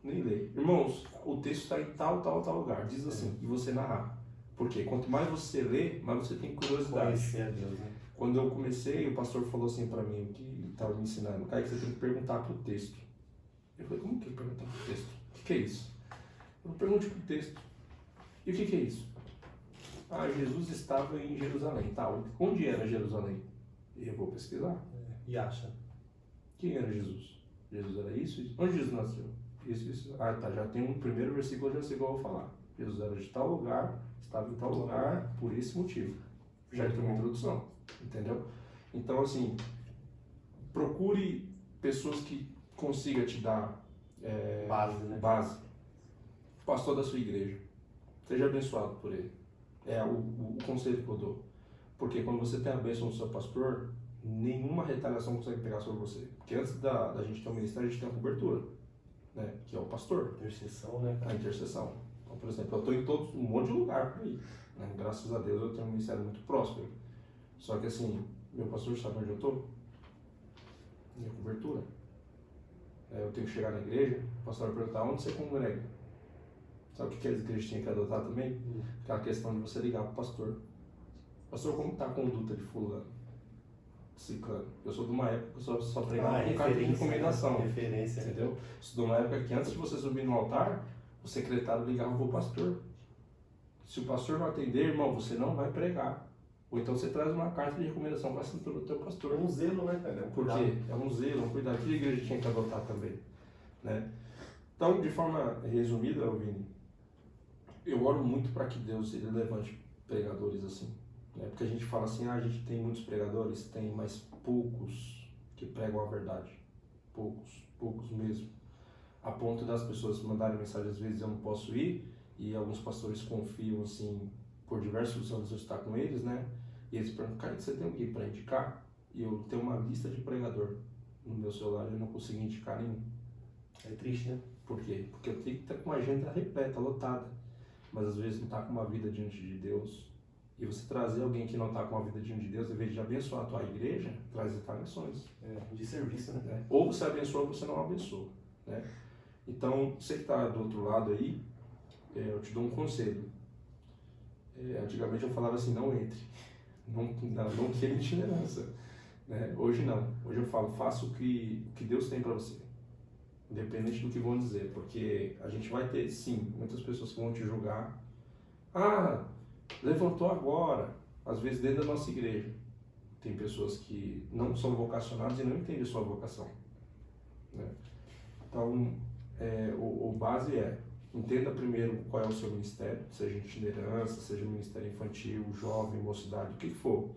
ler. Irmãos, o texto está em tal lugar, diz assim, e você narrar. Porque quanto mais você lê, mais você tem curiosidade. Conhecer a Deus, né? Quando eu comecei, o pastor falou assim para mim, que estava me ensinando, cara, que você tem que perguntar pro texto. Eu falei, como que perguntar pro texto? O que é isso? Eu pergunte pro texto. E o que é isso? Jesus estava em Jerusalém. Tá, onde era Jerusalém? Eu vou pesquisar. E acha. Quem era Jesus? Jesus era isso? Onde Jesus nasceu? Isso. Tá, já tem um primeiro versículo, já sei qual eu vou falar. Jesus era de tal lugar, estava em tal lugar, por esse motivo. Já tem uma introdução, entendeu? Então, assim, procure pessoas que consigam te dar base, né? base. Pastor da sua igreja. Seja abençoado por ele. É o conselho que eu dou. Porque quando você tem a bênção do seu pastor, nenhuma retaliação consegue pegar sobre você. Porque antes da gente ter um ministério, a gente tem a cobertura, né? Que é o pastor. Intercessão, né? A intercessão. Então, por exemplo, eu estou em um monte de lugar por aí. Né? Graças a Deus eu tenho um ministério muito próspero. Só que assim, meu pastor sabe onde eu estou? Minha cobertura. Eu tenho que chegar na igreja, o pastor vai perguntar onde você congrega. Sabe o que as igrejas tinham que adotar também? Aquela questão de você ligar para o pastor. Pastor, como está a conduta de fulano? Ciclano. Eu sou de uma época que eu só pregava com carta de recomendação. Referência. Entendeu? Sou de uma época que antes de você subir no altar, o secretário ligava para o pastor. Se o pastor não atender, irmão, você não vai pregar. Ou então você traz uma carta de recomendação para a assinatura do teu pastor. É um zelo, né, cara? Por quê? É um zelo, um cuidado que a igreja tinha que adotar também. Né? Então, de forma resumida, Vini, eu oro muito para que Deus ele levante pregadores assim. Né? Porque a gente fala assim, a gente tem muitos pregadores, tem, mas poucos que pregam a verdade. Poucos mesmo. A ponto das pessoas mandarem mensagem, às vezes eu não posso ir, e alguns pastores confiam assim, por diversos anos eu estar com eles, né? E eles perguntam, cara, você tem alguém para indicar? E eu tenho uma lista de pregador no meu celular e eu não consigo indicar nenhum. É triste, né? Por quê? Porque eu tenho que estar com uma agenda repleta, lotada. Mas às vezes não está com uma vida diante de Deus. E você trazer alguém que não está com uma vida diante de Deus, em vez de abençoar a tua igreja, traz retaliações. De serviço, né? Ou você abençoa ou você não abençoa. Né? Então, você que está do outro lado aí, eu te dou um conselho. Antigamente eu falava assim, não entre. Não queira itinerância. Né? Hoje não. Hoje eu falo, faça o que Deus tem para você. Independente do que vão dizer. Porque a gente vai ter, sim, muitas pessoas que vão te julgar. Levantou agora. Às vezes dentro da nossa igreja. Tem pessoas que não são vocacionadas e não entendem a sua vocação. Né? Então, o base entenda primeiro qual é o seu ministério, seja itinerância, seja ministério infantil, jovem, mocidade, o que for.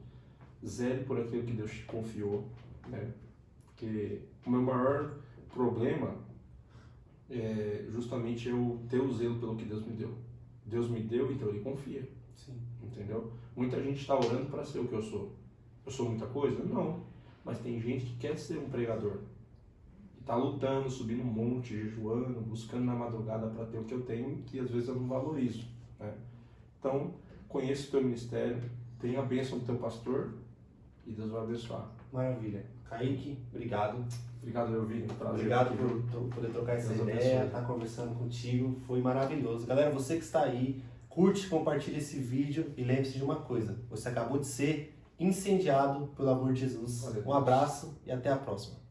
Zele por aquilo que Deus te confiou, né? Porque o meu maior problema é justamente eu ter o zelo pelo que Deus me deu. Deus me deu, então Ele confia. Sim. Entendeu? Muita gente está orando para ser o que eu sou. Eu sou muita coisa? Não. Mas tem gente que quer ser um pregador. tá lutando, subindo um monte, jejuando, buscando na madrugada para ter o que eu tenho, que às vezes eu não valorizo, né? Então, conheça o teu ministério, tenha a bênção do teu pastor e Deus vai abençoar. Maravilha. Kaique, obrigado. Obrigado, Elvino. Prazer. Obrigado por poder trocar essa Deus ideia, abençoe. estar conversando contigo. Foi maravilhoso. Galera, você que está aí, curte, compartilha esse vídeo e lembre-se de uma coisa. Você acabou de ser incendiado pelo amor de Jesus. Valeu. Um abraço e até a próxima.